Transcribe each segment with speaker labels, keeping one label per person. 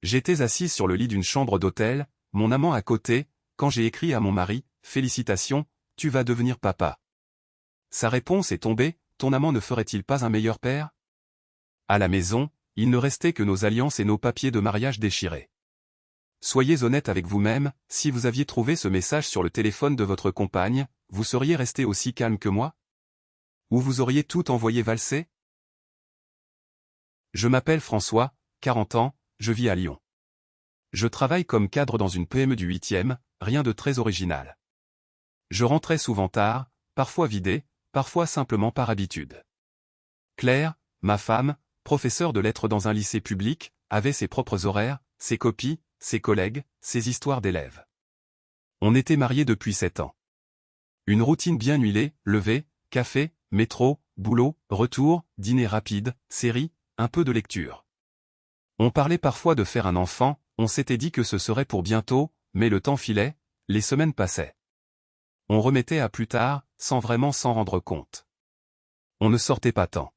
Speaker 1: J'étais assise sur le lit d'une chambre d'hôtel, mon amant à côté, quand j'ai écrit à mon mari, « Félicitations, tu vas devenir papa ». Sa réponse est tombée, « Ton amant ne ferait-il pas un meilleur père ?» À la maison, il ne restait que nos alliances et nos papiers de mariage déchirés. Soyez honnête avec vous-même, si vous aviez trouvé ce message sur le téléphone de votre compagne, vous seriez resté aussi calme que moi? Ou vous auriez tout envoyé valser? Je m'appelle François, 40 ans, je vis à Lyon. Je travaille comme cadre dans une PME du 8e, rien de très original. Je rentrais souvent tard, parfois vidé, parfois simplement par habitude. Claire, ma femme, professeure de lettres dans un lycée public, avait ses propres horaires, ses copies, ses collègues, ses histoires d'élèves. On était mariés depuis 7 ans. Une routine bien huilée, lever, café, métro, boulot, retour, dîner rapide, série, un peu de lecture. On parlait parfois de faire un enfant, on s'était dit que ce serait pour bientôt, mais le temps filait, les semaines passaient. On remettait à plus tard, sans vraiment s'en rendre compte. On ne sortait pas tant.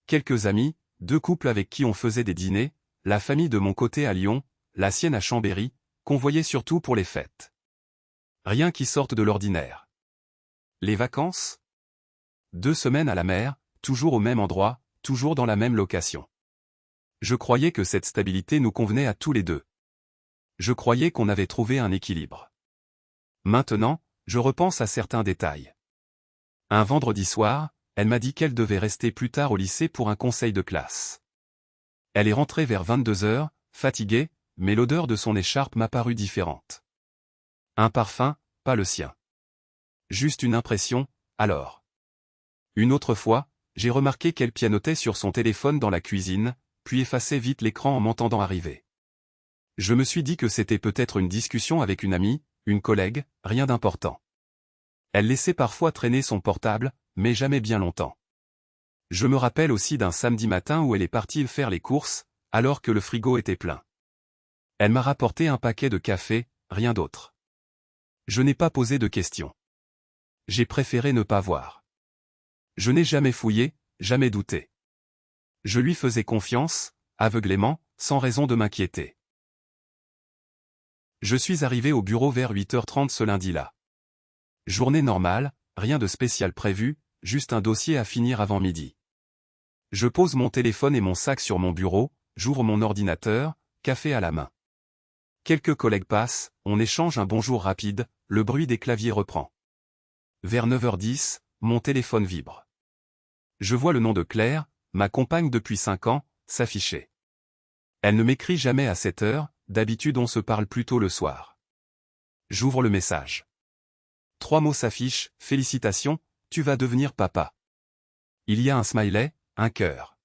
Speaker 1: Quelques amis, 2 couples avec qui on faisait des dîners, la famille de mon côté à Lyon, la sienne à Chambéry, qu'on voyait surtout pour les fêtes. Rien qui sorte de l'ordinaire. Les vacances? 2 semaines à la mer, toujours au même endroit, toujours dans la même location. Je croyais que cette stabilité nous convenait à tous les deux. Je croyais qu'on avait trouvé un équilibre. Maintenant, je repense à certains détails. Un vendredi soir, elle m'a dit qu'elle devait rester plus tard au lycée pour un conseil de classe. Elle est rentrée vers 22 heures, fatiguée, mais l'odeur de son écharpe m'a paru différente. Un parfum, pas le sien. Juste une impression, alors. Une autre fois, j'ai remarqué qu'elle pianotait sur son téléphone dans la cuisine, puis effaçait vite l'écran en m'entendant arriver. Je me suis dit que c'était peut-être une discussion avec une amie, une collègue, rien d'important. Elle laissait parfois traîner son portable, mais jamais bien longtemps. Je me rappelle aussi d'un samedi matin où elle est partie faire les courses, alors que le frigo était plein. Elle m'a rapporté un paquet de café, rien d'autre. Je n'ai pas posé de questions. J'ai préféré ne pas voir. Je n'ai jamais fouillé, jamais douté. Je lui faisais confiance, aveuglément, sans raison de m'inquiéter. Je suis arrivé au bureau vers 8h30 ce lundi-là. Journée normale, rien de spécial prévu, juste un dossier à finir avant midi. Je pose mon téléphone et mon sac sur mon bureau, j'ouvre mon ordinateur, café à la main. Quelques collègues passent, on échange un bonjour rapide, le bruit des claviers reprend. Vers 9h10, mon téléphone vibre. Je vois le nom de Claire, ma compagne depuis 5 ans, s'afficher. Elle ne m'écrit jamais à cette heure, d'habitude on se parle plutôt le soir. J'ouvre le message. 3 mots s'affichent, félicitations, tu vas devenir papa. Il y a un smiley, un cœur.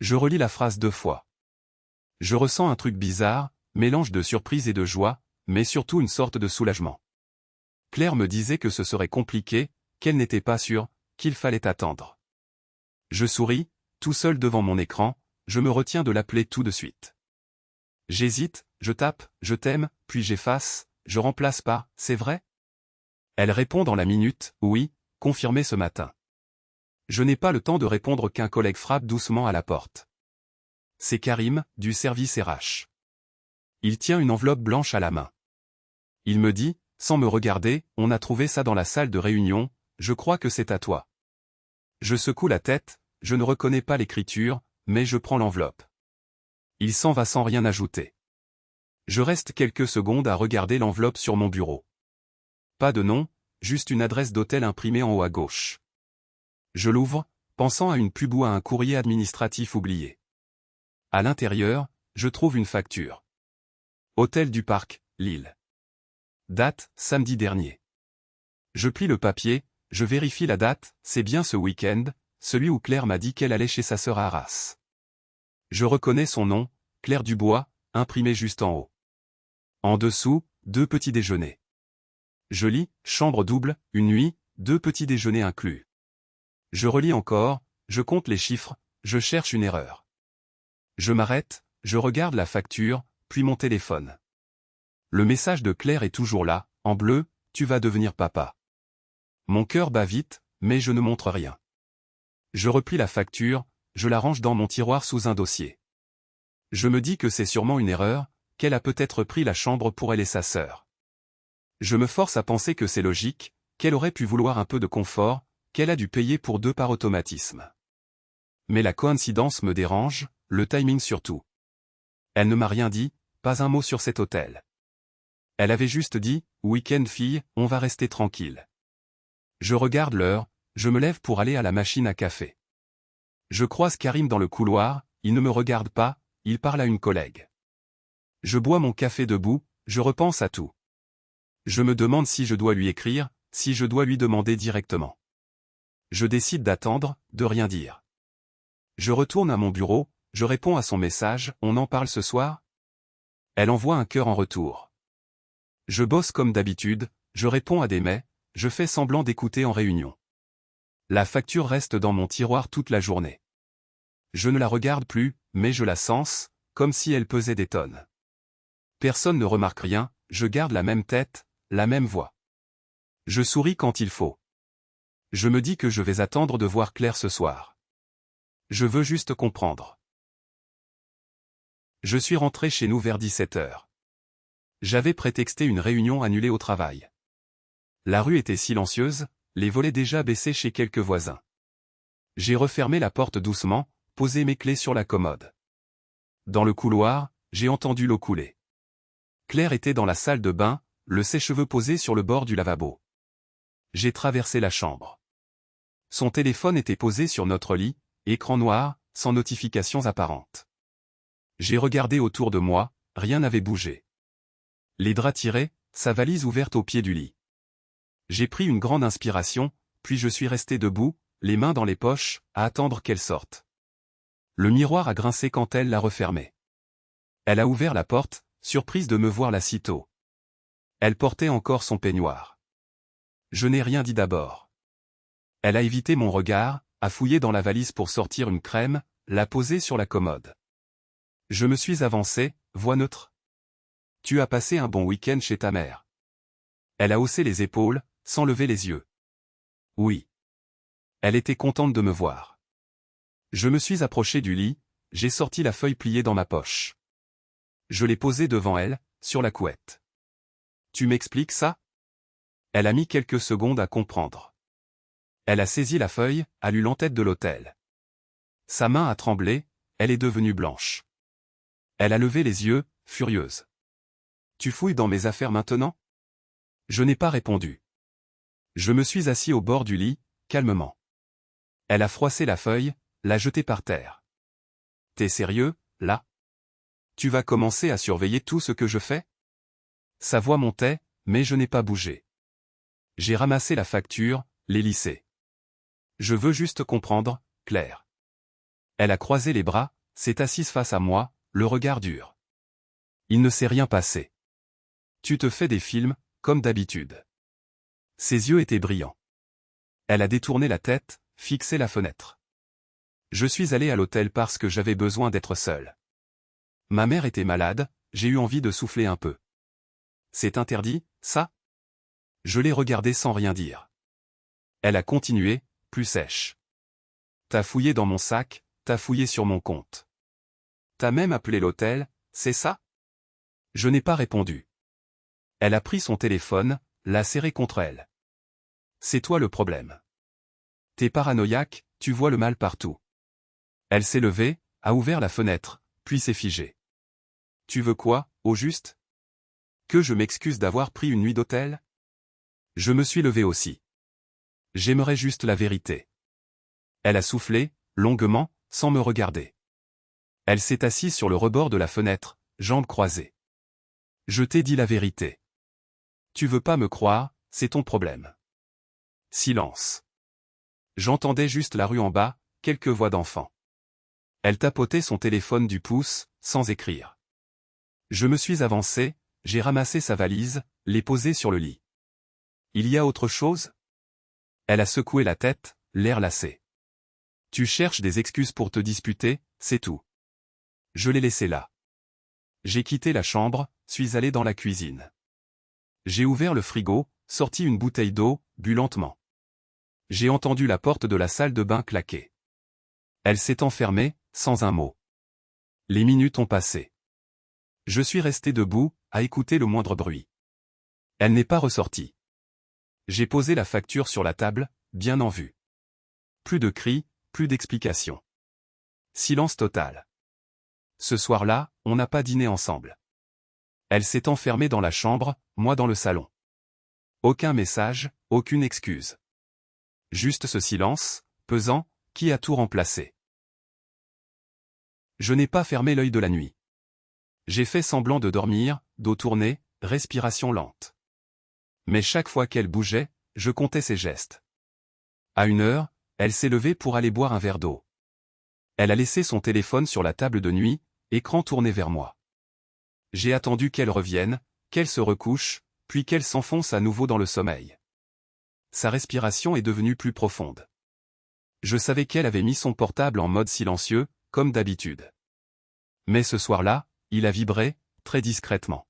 Speaker 1: Je relis la phrase 2 fois. Je ressens un truc bizarre, mélange de surprise et de joie, mais surtout une sorte de soulagement. Claire me disait que ce serait compliqué, qu'elle n'était pas sûre, qu'il fallait attendre. Je souris, tout seul devant mon écran, je me retiens de l'appeler tout de suite. J'hésite, je tape, je t'aime, puis j'efface, je remplace par, c'est vrai? Elle répond dans la minute, oui, confirmé ce matin. Je n'ai pas le temps de répondre qu'un collègue frappe doucement à la porte. C'est Karim, du service RH. Il tient une enveloppe blanche à la main. Il me dit, sans me regarder, on a trouvé ça dans la salle de réunion, je crois que c'est à toi. Je secoue la tête, je ne reconnais pas l'écriture, mais je prends l'enveloppe. Il s'en va sans rien ajouter. Je reste quelques secondes à regarder l'enveloppe sur mon bureau. Pas de nom, juste une adresse d'hôtel imprimée en haut à gauche. Je l'ouvre, pensant à une pub ou à un courrier administratif oublié. À l'intérieur, je trouve une facture. Hôtel du Parc, Lille. Date, samedi dernier. Je plie le papier, je vérifie la date, c'est bien ce week-end, celui où Claire m'a dit qu'elle allait chez sa sœur à Arras. Je reconnais son nom, Claire Dubois, imprimé juste en haut. En dessous, 2 petits déjeuners. Je lis, chambre double, une nuit, 2 petits déjeuners inclus. Je relis encore, je compte les chiffres, je cherche une erreur. Je m'arrête, je regarde la facture, puis mon téléphone. Le message de Claire est toujours là, en bleu, tu vas devenir papa. Mon cœur bat vite, mais je ne montre rien. Je replie la facture, je la range dans mon tiroir sous un dossier. Je me dis que c'est sûrement une erreur, qu'elle a peut-être pris la chambre pour elle et sa sœur. Je me force à penser que c'est logique, qu'elle aurait pu vouloir un peu de confort, qu'elle a dû payer pour deux par automatisme. Mais la coïncidence me dérange, le timing surtout. Elle ne m'a rien dit, pas un mot sur cet hôtel. Elle avait juste dit, week-end fille, on va rester tranquille. Je regarde l'heure, je me lève pour aller à la machine à café. Je croise Karim dans le couloir, il ne me regarde pas, il parle à une collègue. Je bois mon café debout, je repense à tout. Je me demande si je dois lui écrire, si je dois lui demander directement. Je décide d'attendre, de rien dire. Je retourne à mon bureau, je réponds à son message, on en parle ce soir? Elle envoie un cœur en retour. Je bosse comme d'habitude, je réponds à des mails, je fais semblant d'écouter en réunion. La facture reste dans mon tiroir toute la journée. Je ne la regarde plus, mais je la sens, comme si elle pesait des tonnes. Personne ne remarque rien, je garde la même tête, la même voix. Je souris quand il faut. Je me dis que je vais attendre de voir Claire ce soir. Je veux juste comprendre. Je suis rentré chez nous vers 17h. J'avais prétexté une réunion annulée au travail. La rue était silencieuse, les volets déjà baissés chez quelques voisins. J'ai refermé la porte doucement, posé mes clés sur la commode. Dans le couloir, j'ai entendu l'eau couler. Claire était dans la salle de bain, le sèche-cheveux posé sur le bord du lavabo. J'ai traversé la chambre. Son téléphone était posé sur notre lit, écran noir, sans notifications apparentes. J'ai regardé autour de moi, rien n'avait bougé. Les draps tirés, sa valise ouverte au pied du lit. J'ai pris une grande inspiration, puis je suis resté debout, les mains dans les poches, à attendre qu'elle sorte. Le miroir a grincé quand elle l'a refermé. Elle a ouvert la porte, surprise de me voir là si tôt. Elle portait encore son peignoir. Je n'ai rien dit d'abord. Elle a évité mon regard, a fouillé dans la valise pour sortir une crème, l'a posée sur la commode. Je me suis avancé, voix neutre. Tu as passé un bon week-end chez ta mère. Elle a haussé les épaules, sans lever les yeux. Oui. Elle était contente de me voir. Je me suis approché du lit, j'ai sorti la feuille pliée dans ma poche. Je l'ai posée devant elle, sur la couette. Tu m'expliques ça? Elle a mis quelques secondes à comprendre. Elle a saisi la feuille, a lu l'entête de l'hôtel. Sa main a tremblé, elle est devenue blanche. Elle a levé les yeux, furieuse. Tu fouilles dans mes affaires maintenant? Je n'ai pas répondu. Je me suis assis au bord du lit, calmement. Elle a froissé la feuille, l'a jetée par terre. T'es sérieux, là? Tu vas commencer à surveiller tout ce que je fais? Sa voix montait, mais je n'ai pas bougé. J'ai ramassé la facture, l'ai lissée. Je veux juste comprendre, Claire. Elle a croisé les bras, s'est assise face à moi, le regard dur. Il ne s'est rien passé. Tu te fais des films, comme d'habitude. Ses yeux étaient brillants. Elle a détourné la tête, fixé la fenêtre. Je suis allé à l'hôtel parce que j'avais besoin d'être seul. Ma mère était malade, j'ai eu envie de souffler un peu. C'est interdit, ça? Je l'ai regardée sans rien dire. Elle a continué, plus sèche. T'as fouillé dans mon sac, t'as fouillé sur mon compte. T'as même appelé l'hôtel, c'est ça? Je n'ai pas répondu. Elle a pris son téléphone, l'a serré contre elle. C'est toi le problème. T'es paranoïaque, tu vois le mal partout. Elle s'est levée, a ouvert la fenêtre, puis s'est figée. Tu veux quoi, au juste? Que je m'excuse d'avoir pris une nuit d'hôtel? Je me suis levé aussi. J'aimerais juste la vérité. Elle a soufflé, longuement, sans me regarder. Elle s'est assise sur le rebord de la fenêtre, jambes croisées. Je t'ai dit la vérité. Tu veux pas me croire, c'est ton problème. Silence. J'entendais juste la rue en bas, quelques voix d'enfants. Elle tapotait son téléphone du pouce, sans écrire. Je me suis avancé, j'ai ramassé sa valise, l'ai posée sur le lit. Il y a autre chose? Elle a secoué la tête, l'air lassé. Tu cherches des excuses pour te disputer, c'est tout. Je l'ai laissé là. J'ai quitté la chambre, suis allé dans la cuisine. J'ai ouvert le frigo, sorti une bouteille d'eau, bu lentement. J'ai entendu la porte de la salle de bain claquer. Elle s'est enfermée, sans un mot. Les minutes ont passé. Je suis resté debout, à écouter le moindre bruit. Elle n'est pas ressortie. J'ai posé la facture sur la table, bien en vue. Plus de cris, plus d'explications. Silence total. Ce soir-là, on n'a pas dîné ensemble. Elle s'est enfermée dans la chambre, moi dans le salon. Aucun message, aucune excuse. Juste ce silence, pesant, qui a tout remplacé. Je n'ai pas fermé l'œil de la nuit. J'ai fait semblant de dormir, dos tourné, respiration lente. Mais chaque fois qu'elle bougeait, je comptais ses gestes. À 1 heure, elle s'est levée pour aller boire un verre d'eau. Elle a laissé son téléphone sur la table de nuit, écran tourné vers moi. J'ai attendu qu'elle revienne, qu'elle se recouche, puis qu'elle s'enfonce à nouveau dans le sommeil. Sa respiration est devenue plus profonde. Je savais qu'elle avait mis son portable en mode silencieux, comme d'habitude. Mais ce soir-là, il a vibré, très discrètement.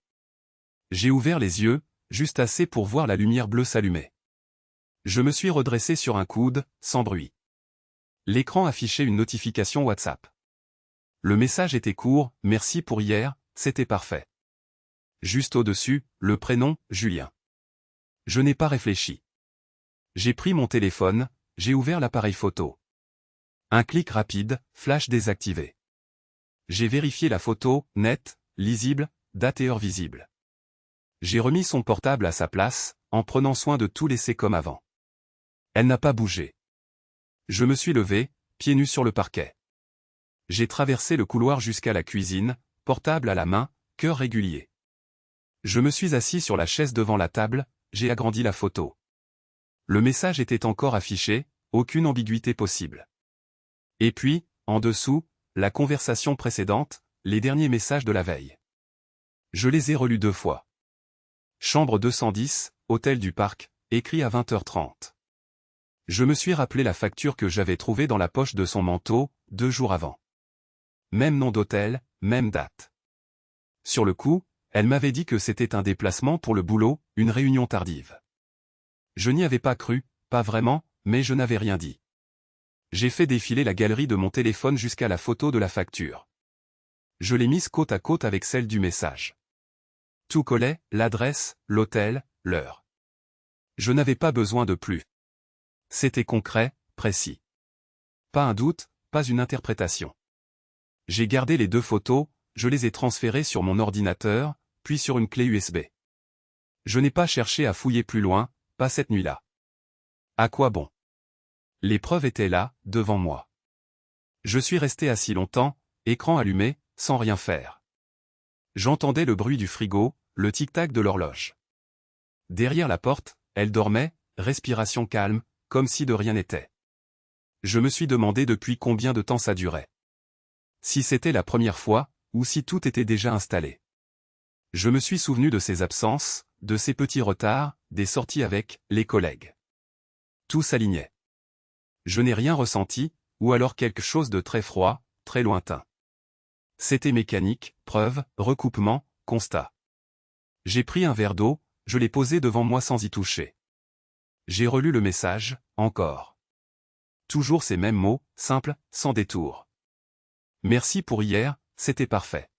Speaker 1: J'ai ouvert les yeux, juste assez pour voir la lumière bleue s'allumer. Je me suis redressé sur un coude, sans bruit. L'écran affichait une notification WhatsApp. Le message était court, « Merci pour hier, c'était parfait ». Juste au-dessus, le prénom, Julien. Je n'ai pas réfléchi. J'ai pris mon téléphone, j'ai ouvert l'appareil photo. Un clic rapide, flash désactivé. J'ai vérifié la photo, nette, lisible, date et heure visible. J'ai remis son portable à sa place, en prenant soin de tout laisser comme avant. Elle n'a pas bougé. Je me suis levé, pieds nus sur le parquet. J'ai traversé le couloir jusqu'à la cuisine, portable à la main, cœur régulier. Je me suis assis sur la chaise devant la table, j'ai agrandi la photo. Le message était encore affiché, aucune ambiguïté possible. Et puis, en dessous, la conversation précédente, les derniers messages de la veille. Je les ai relus 2 fois. Chambre 210, hôtel du Parc, écrit à 20h30. Je me suis rappelé la facture que j'avais trouvée dans la poche de son manteau, 2 jours avant. Même nom d'hôtel, même date. Sur le coup, elle m'avait dit que c'était un déplacement pour le boulot, une réunion tardive. Je n'y avais pas cru, pas vraiment, mais je n'avais rien dit. J'ai fait défiler la galerie de mon téléphone jusqu'à la photo de la facture. Je l'ai mise côte à côte avec celle du message. Tout collait, l'adresse, l'hôtel, l'heure. Je n'avais pas besoin de plus. C'était concret, précis. Pas un doute, pas une interprétation. J'ai gardé les 2 photos, je les ai transférées sur mon ordinateur, puis sur une clé USB. Je n'ai pas cherché à fouiller plus loin, pas cette nuit-là. À quoi bon? Les preuves étaient là, devant moi. Je suis resté assis longtemps, écran allumé, sans rien faire. J'entendais le bruit du frigo, le tic-tac de l'horloge. Derrière la porte, elle dormait, respiration calme, comme si de rien n'était. Je me suis demandé depuis combien de temps ça durait. Si c'était la première fois, ou si tout était déjà installé. Je me suis souvenu de ses absences, de ses petits retards, des sorties avec les collègues. Tout s'alignait. Je n'ai rien ressenti, ou alors quelque chose de très froid, très lointain. C'était mécanique, preuve, recoupement, constat. J'ai pris un verre d'eau, je l'ai posé devant moi sans y toucher. J'ai relu le message, encore. Toujours ces mêmes mots, simples, sans détour. Merci pour hier, c'était parfait.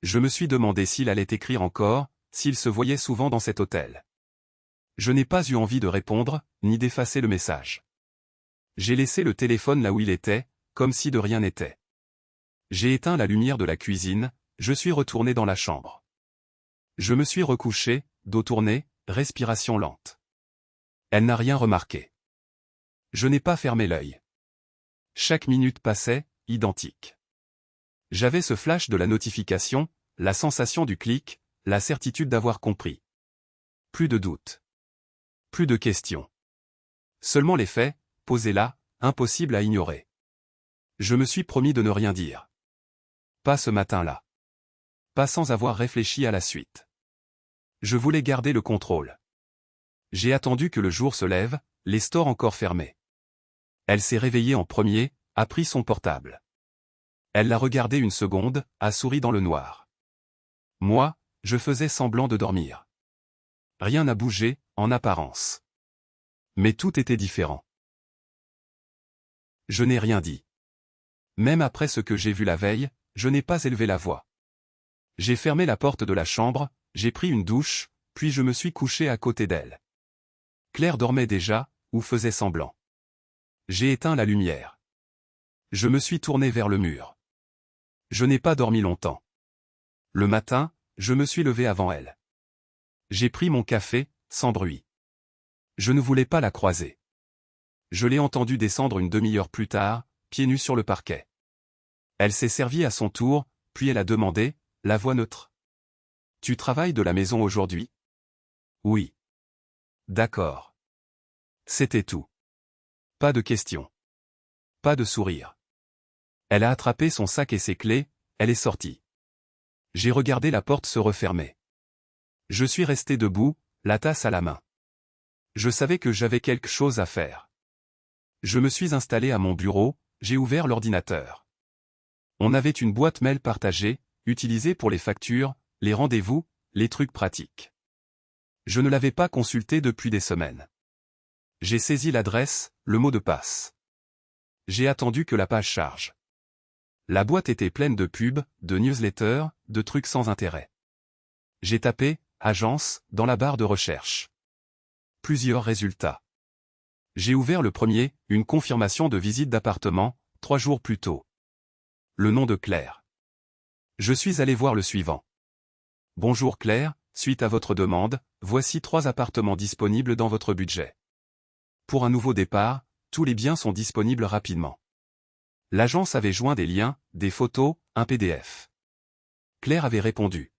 Speaker 1: Je me suis demandé s'il allait écrire encore, s'il se voyait souvent dans cet hôtel. Je n'ai pas eu envie de répondre, ni d'effacer le message. J'ai laissé le téléphone là où il était, comme si de rien n'était. J'ai éteint la lumière de la cuisine, je suis retourné dans la chambre. Je me suis recouché, dos tourné, respiration lente. Elle n'a rien remarqué. Je n'ai pas fermé l'œil. Chaque minute passait, identique. J'avais ce flash de la notification, la sensation du clic, la certitude d'avoir compris. Plus de doute. Plus de questions. Seulement les faits, posés là, impossible à ignorer. Je me suis promis de ne rien dire. Pas ce matin-là. Pas sans avoir réfléchi à la suite. Je voulais garder le contrôle. J'ai attendu que le jour se lève, les stores encore fermés. Elle s'est réveillée en premier, a pris son portable. Elle l'a regardé une seconde, a souri dans le noir. Moi, je faisais semblant de dormir. Rien n'a bougé, en apparence. Mais tout était différent. Je n'ai rien dit. Même après ce que j'ai vu la veille, je n'ai pas élevé la voix. J'ai fermé la porte de la chambre, j'ai pris une douche, puis je me suis couché à côté d'elle. Claire dormait déjà, ou faisait semblant. J'ai éteint la lumière. Je me suis tourné vers le mur. Je n'ai pas dormi longtemps. Le matin, je me suis levé avant elle. J'ai pris mon café, sans bruit. Je ne voulais pas la croiser. Je l'ai entendue descendre une demi-heure plus tard, pieds nus sur le parquet. Elle s'est servie à son tour, puis elle a demandé, la voix neutre. « Tu travailles de la maison aujourd'hui ? » « Oui. » « D'accord. » C'était tout. Pas de questions. Pas de sourire. Elle a attrapé son sac et ses clés, elle est sortie. J'ai regardé la porte se refermer. Je suis resté debout, la tasse à la main. Je savais que j'avais quelque chose à faire. Je me suis installé à mon bureau, j'ai ouvert l'ordinateur. On avait une boîte mail partagée, utilisée pour les factures, les rendez-vous, les trucs pratiques. Je ne l'avais pas consultée depuis des semaines. J'ai saisi l'adresse, le mot de passe. J'ai attendu que la page charge. La boîte était pleine de pubs, de newsletters, de trucs sans intérêt. J'ai tapé « agence » dans la barre de recherche. Plusieurs résultats. J'ai ouvert le premier, une confirmation de visite d'appartement, 3 jours plus tôt. Le nom de Claire. Je suis allé voir le suivant. Bonjour Claire, suite à votre demande, voici 3 appartements disponibles dans votre budget. Pour un nouveau départ, tous les biens sont disponibles rapidement. L'agence avait joint des liens, des photos, un PDF. Claire avait répondu.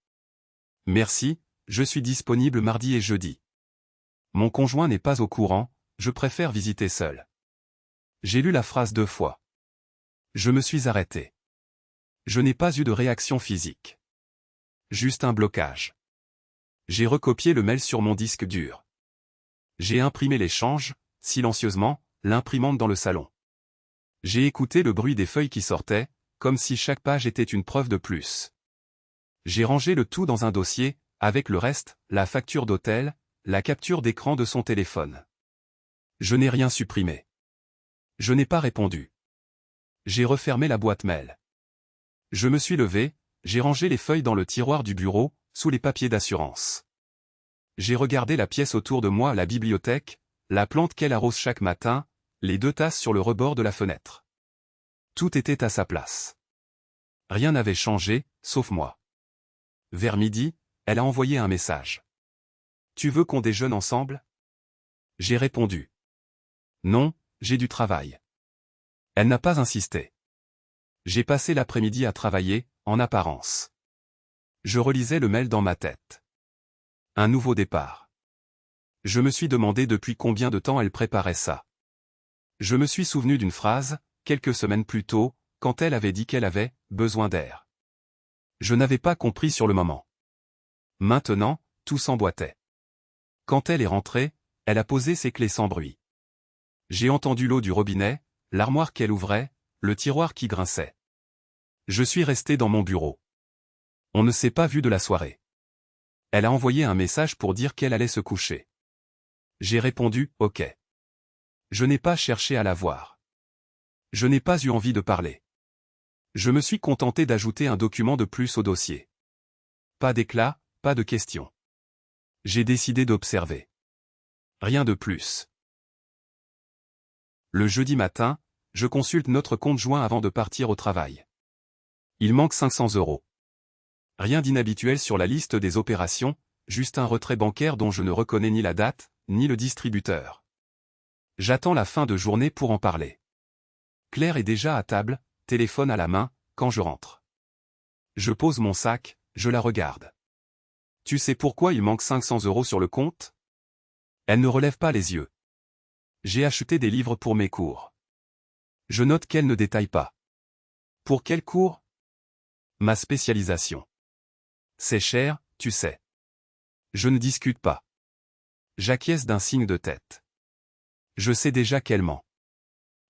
Speaker 1: Merci, je suis disponible mardi et jeudi. Mon conjoint n'est pas au courant, je préfère visiter seul. J'ai lu la phrase 2 fois. Je me suis arrêté. Je n'ai pas eu de réaction physique. Juste un blocage. J'ai recopié le mail sur mon disque dur. J'ai imprimé l'échange, silencieusement, l'imprimante dans le salon. J'ai écouté le bruit des feuilles qui sortaient, comme si chaque page était une preuve de plus. J'ai rangé le tout dans un dossier, avec le reste, la facture d'hôtel, la capture d'écran de son téléphone. Je n'ai rien supprimé. Je n'ai pas répondu. J'ai refermé la boîte mail. Je me suis levé, j'ai rangé les feuilles dans le tiroir du bureau, sous les papiers d'assurance. J'ai regardé la pièce autour de moi, la bibliothèque, la plante qu'elle arrose chaque matin, les 2 tasses sur le rebord de la fenêtre. Tout était à sa place. Rien n'avait changé, sauf moi. Vers midi, elle a envoyé un message. « Tu veux qu'on déjeune ensemble ?» J'ai répondu. « Non, j'ai du travail. » Elle n'a pas insisté. J'ai passé l'après-midi à travailler, en apparence. Je relisais le mail dans ma tête. Un nouveau départ. Je me suis demandé depuis combien de temps elle préparait ça. Je me suis souvenu d'une phrase, quelques semaines plus tôt, quand elle avait dit qu'elle avait « besoin d'air ». Je n'avais pas compris sur le moment. Maintenant, tout s'emboîtait. Quand elle est rentrée, elle a posé ses clés sans bruit. J'ai entendu l'eau du robinet, l'armoire qu'elle ouvrait, le tiroir qui grinçait. Je suis resté dans mon bureau. On ne s'est pas vu de la soirée. Elle a envoyé un message pour dire qu'elle allait se coucher. J'ai répondu « OK ». Je n'ai pas cherché à la voir. Je n'ai pas eu envie de parler. Je me suis contenté d'ajouter un document de plus au dossier. Pas d'éclat, pas de questions. J'ai décidé d'observer. Rien de plus. Le jeudi matin, je consulte notre compte joint avant de partir au travail. Il manque 500 €. Rien d'inhabituel sur la liste des opérations, juste un retrait bancaire dont je ne reconnais ni la date, ni le distributeur. J'attends la fin de journée pour en parler. Claire est déjà à table, téléphone à la main, quand je rentre. Je pose mon sac, je la regarde. Tu sais pourquoi il manque 500 € sur le compte ? Elle ne relève pas les yeux. J'ai acheté des livres pour mes cours. Je note qu'elle ne détaille pas. Pour quel cours ? Ma spécialisation. C'est cher, tu sais. Je ne discute pas. J'acquiesce d'un signe de tête. Je sais déjà qu'elle ment.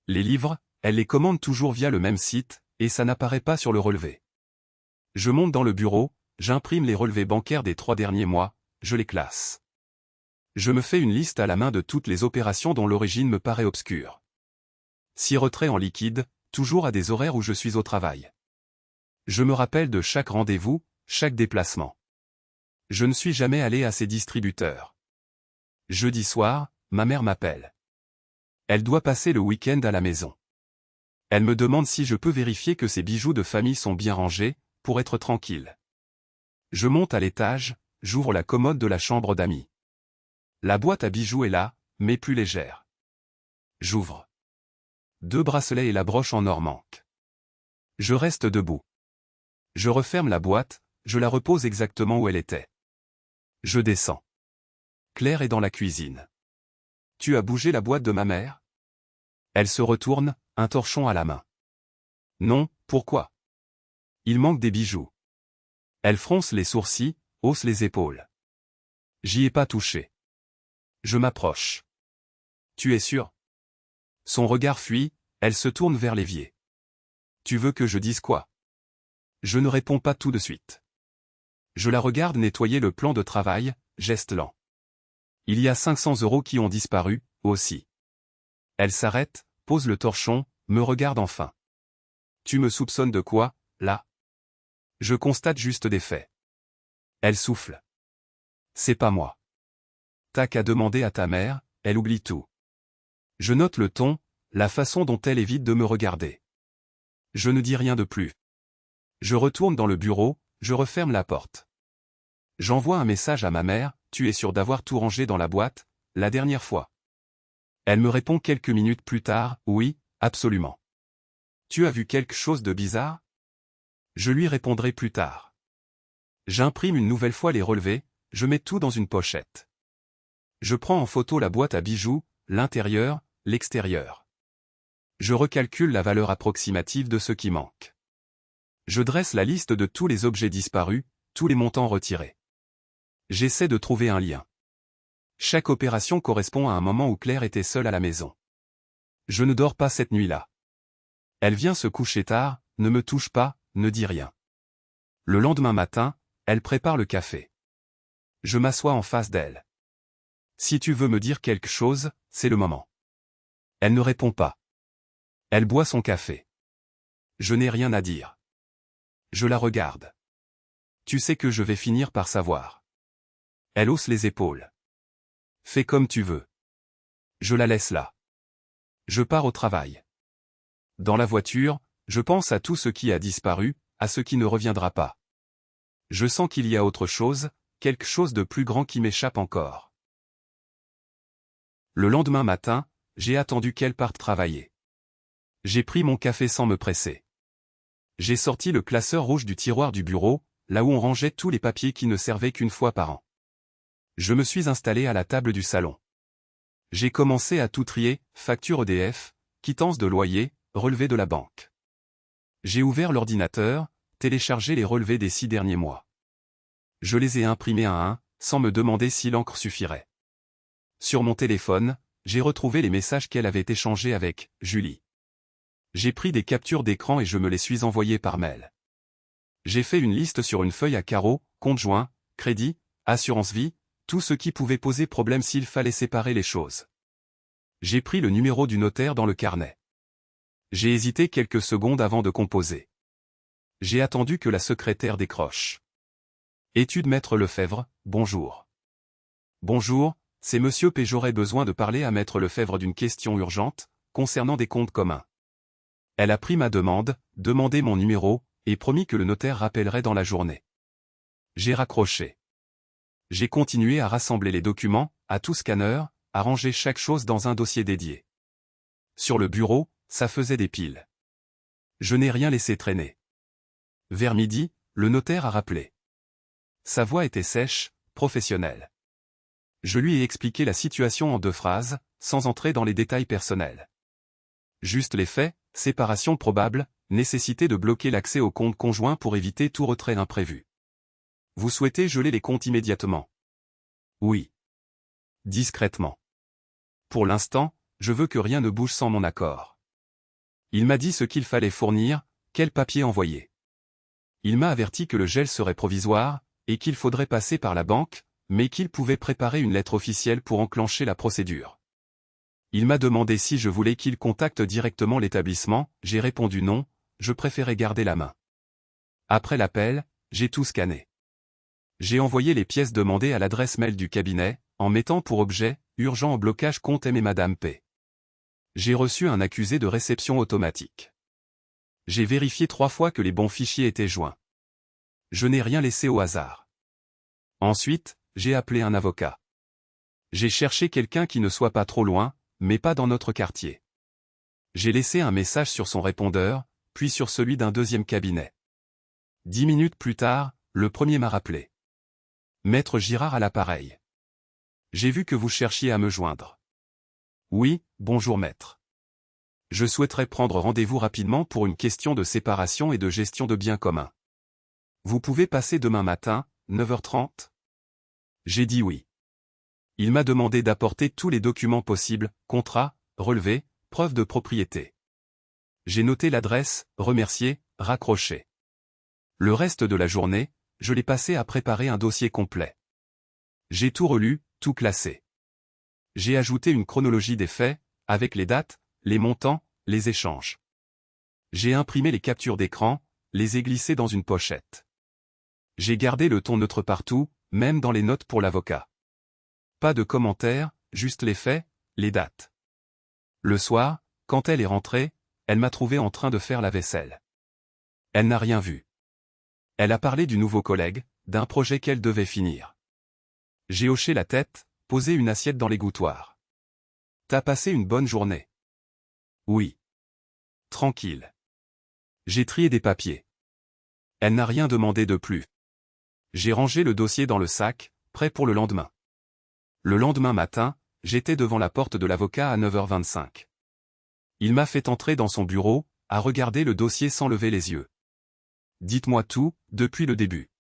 Speaker 1: Les livres, elle les commande toujours via le même site, et ça n'apparaît pas sur le relevé. Je monte dans le bureau, j'imprime les relevés bancaires des 3 derniers mois, je les classe. Je me fais une liste à la main de toutes les opérations dont l'origine me paraît obscure. 6 retraits en liquide, toujours à des horaires où je suis au travail. Je me rappelle de chaque rendez-vous, chaque déplacement. Je ne suis jamais allé à ces distributeurs. Jeudi soir, ma mère m'appelle. Elle doit passer le week-end à la maison. Elle me demande si je peux vérifier que ses bijoux de famille sont bien rangés, pour être tranquille. Je monte à l'étage, j'ouvre la commode de la chambre d'amis. La boîte à bijoux est là, mais plus légère. J'ouvre. 2 bracelets et la broche en or manquent. Je reste debout. Je referme la boîte, je la repose exactement où elle était. Je descends. Claire est dans la cuisine. Tu as bougé la boîte de ma mère? Elle se retourne, un torchon à la main. Non, pourquoi? Il manque des bijoux. Elle fronce les sourcils, hausse les épaules. J'y ai pas touché. Je m'approche. Tu es sûr? Son regard fuit, elle se tourne vers l'évier. Tu veux que je dise quoi? Je ne réponds pas tout de suite. Je la regarde nettoyer le plan de travail, geste lent. Il y a 500 € qui ont disparu, aussi. Elle s'arrête, pose le torchon, me regarde enfin. Tu me soupçonnes de quoi, là? Je constate juste des faits. Elle souffle. C'est pas moi. T'as qu'à demander à ta mère, elle oublie tout. Je note le ton, la façon dont elle évite de me regarder. Je ne dis rien de plus. Je retourne dans le bureau, je referme la porte. J'envoie un message à ma mère, tu es sûr d'avoir tout rangé dans la boîte, la dernière fois? Elle me répond quelques minutes plus tard, oui, absolument. Tu as vu quelque chose de bizarre? Je lui répondrai plus tard. J'imprime une nouvelle fois les relevés, je mets tout dans une pochette. Je prends en photo la boîte à bijoux, l'intérieur, l'extérieur. Je recalcule la valeur approximative de ce qui manque. Je dresse la liste de tous les objets disparus, tous les montants retirés. J'essaie de trouver un lien. Chaque opération correspond à un moment où Claire était seule à la maison. Je ne dors pas cette nuit-là. Elle vient se coucher tard, ne me touche pas, ne dit rien. Le lendemain matin, elle prépare le café. Je m'assois en face d'elle. Si tu veux me dire quelque chose, c'est le moment. Elle ne répond pas. Elle boit son café. Je n'ai rien à dire. Je la regarde. Tu sais que je vais finir par savoir. Elle hausse les épaules. Fais comme tu veux. Je la laisse là. Je pars au travail. Dans la voiture, je pense à tout ce qui a disparu, à ce qui ne reviendra pas. Je sens qu'il y a autre chose, quelque chose de plus grand qui m'échappe encore. Le lendemain matin, j'ai attendu qu'elle parte travailler. J'ai pris mon café sans me presser. J'ai sorti le classeur rouge du tiroir du bureau, là où on rangeait tous les papiers qui ne servaient qu'une fois par an. Je me suis installé à la table du salon. J'ai commencé à tout trier, facture EDF, quittance de loyer, relevé de la banque. J'ai ouvert l'ordinateur, téléchargé les relevés des 6 derniers mois. Je les ai imprimés un à un, sans me demander si l'encre suffirait. Sur mon téléphone, j'ai retrouvé les messages qu'elle avait échangés avec Julie. J'ai pris des captures d'écran et je me les suis envoyés par mail. J'ai fait une liste sur une feuille à carreaux, compte joint, crédit, assurance vie, tout ce qui pouvait poser problème s'il fallait séparer les choses. J'ai pris le numéro du notaire dans le carnet. J'ai hésité quelques secondes avant de composer. J'ai attendu que la secrétaire décroche. Étude Maître Lefebvre, bonjour. Bonjour, c'est Monsieur P. J'aurais besoin de parler à Maître Lefebvre d'une question urgente, concernant des comptes communs. Elle a pris ma demande, demandé mon numéro, et promis que le notaire rappellerait dans la journée. J'ai raccroché. J'ai continué à rassembler les documents, à tout scanner, à ranger chaque chose dans un dossier dédié. Sur le bureau, ça faisait des piles. Je n'ai rien laissé traîner. Vers midi, le notaire a rappelé. Sa voix était sèche, professionnelle. Je lui ai expliqué la situation en 2 phrases, sans entrer dans les détails personnels. Juste les faits, séparation probable, nécessité de bloquer l'accès au compte conjoint pour éviter tout retrait imprévu. Vous souhaitez geler les comptes immédiatement? Oui. Discrètement. Pour l'instant, je veux que rien ne bouge sans mon accord. Il m'a dit ce qu'il fallait fournir, quel papier envoyer. Il m'a averti que le gel serait provisoire, et qu'il faudrait passer par la banque, mais qu'il pouvait préparer une lettre officielle pour enclencher la procédure. Il m'a demandé si je voulais qu'il contacte directement l'établissement, j'ai répondu non, je préférais garder la main. Après l'appel, j'ai tout scanné. J'ai envoyé les pièces demandées à l'adresse mail du cabinet, en mettant pour objet « Urgent au blocage compte M et Madame P ». J'ai reçu un accusé de réception automatique. J'ai vérifié 3 fois que les bons fichiers étaient joints. Je n'ai rien laissé au hasard. Ensuite, j'ai appelé un avocat. J'ai cherché quelqu'un qui ne soit pas trop loin, mais pas dans notre quartier. J'ai laissé un message sur son répondeur, puis sur celui d'un deuxième cabinet. 10 minutes plus tard, le premier m'a rappelé. Maître Girard à l'appareil. J'ai vu que vous cherchiez à me joindre. Oui, bonjour maître. Je souhaiterais prendre rendez-vous rapidement pour une question de séparation et de gestion de biens communs. Vous pouvez passer demain matin, 9h30 ? J'ai dit oui. Il m'a demandé d'apporter tous les documents possibles, contrat, relevé, preuve de propriété. J'ai noté l'adresse, remercié, raccroché. Le reste de la journée, je l'ai passé à préparer un dossier complet. J'ai tout relu, tout classé. J'ai ajouté une chronologie des faits, avec les dates, les montants, les échanges. J'ai imprimé les captures d'écran, les ai glissées dans une pochette. J'ai gardé le ton neutre partout, même dans les notes pour l'avocat. Pas de commentaires, juste les faits, les dates. Le soir, quand elle est rentrée, elle m'a trouvé en train de faire la vaisselle. Elle n'a rien vu. Elle a parlé du nouveau collègue, d'un projet qu'elle devait finir. J'ai hoché la tête, posé une assiette dans l'égouttoir. T'as passé une bonne journée? Oui. Tranquille. J'ai trié des papiers. Elle n'a rien demandé de plus. J'ai rangé le dossier dans le sac, prêt pour le lendemain. Le lendemain matin, j'étais devant la porte de l'avocat à 9h25. Il m'a fait entrer dans son bureau, à regarder le dossier sans lever les yeux. Dites-moi tout, depuis le début.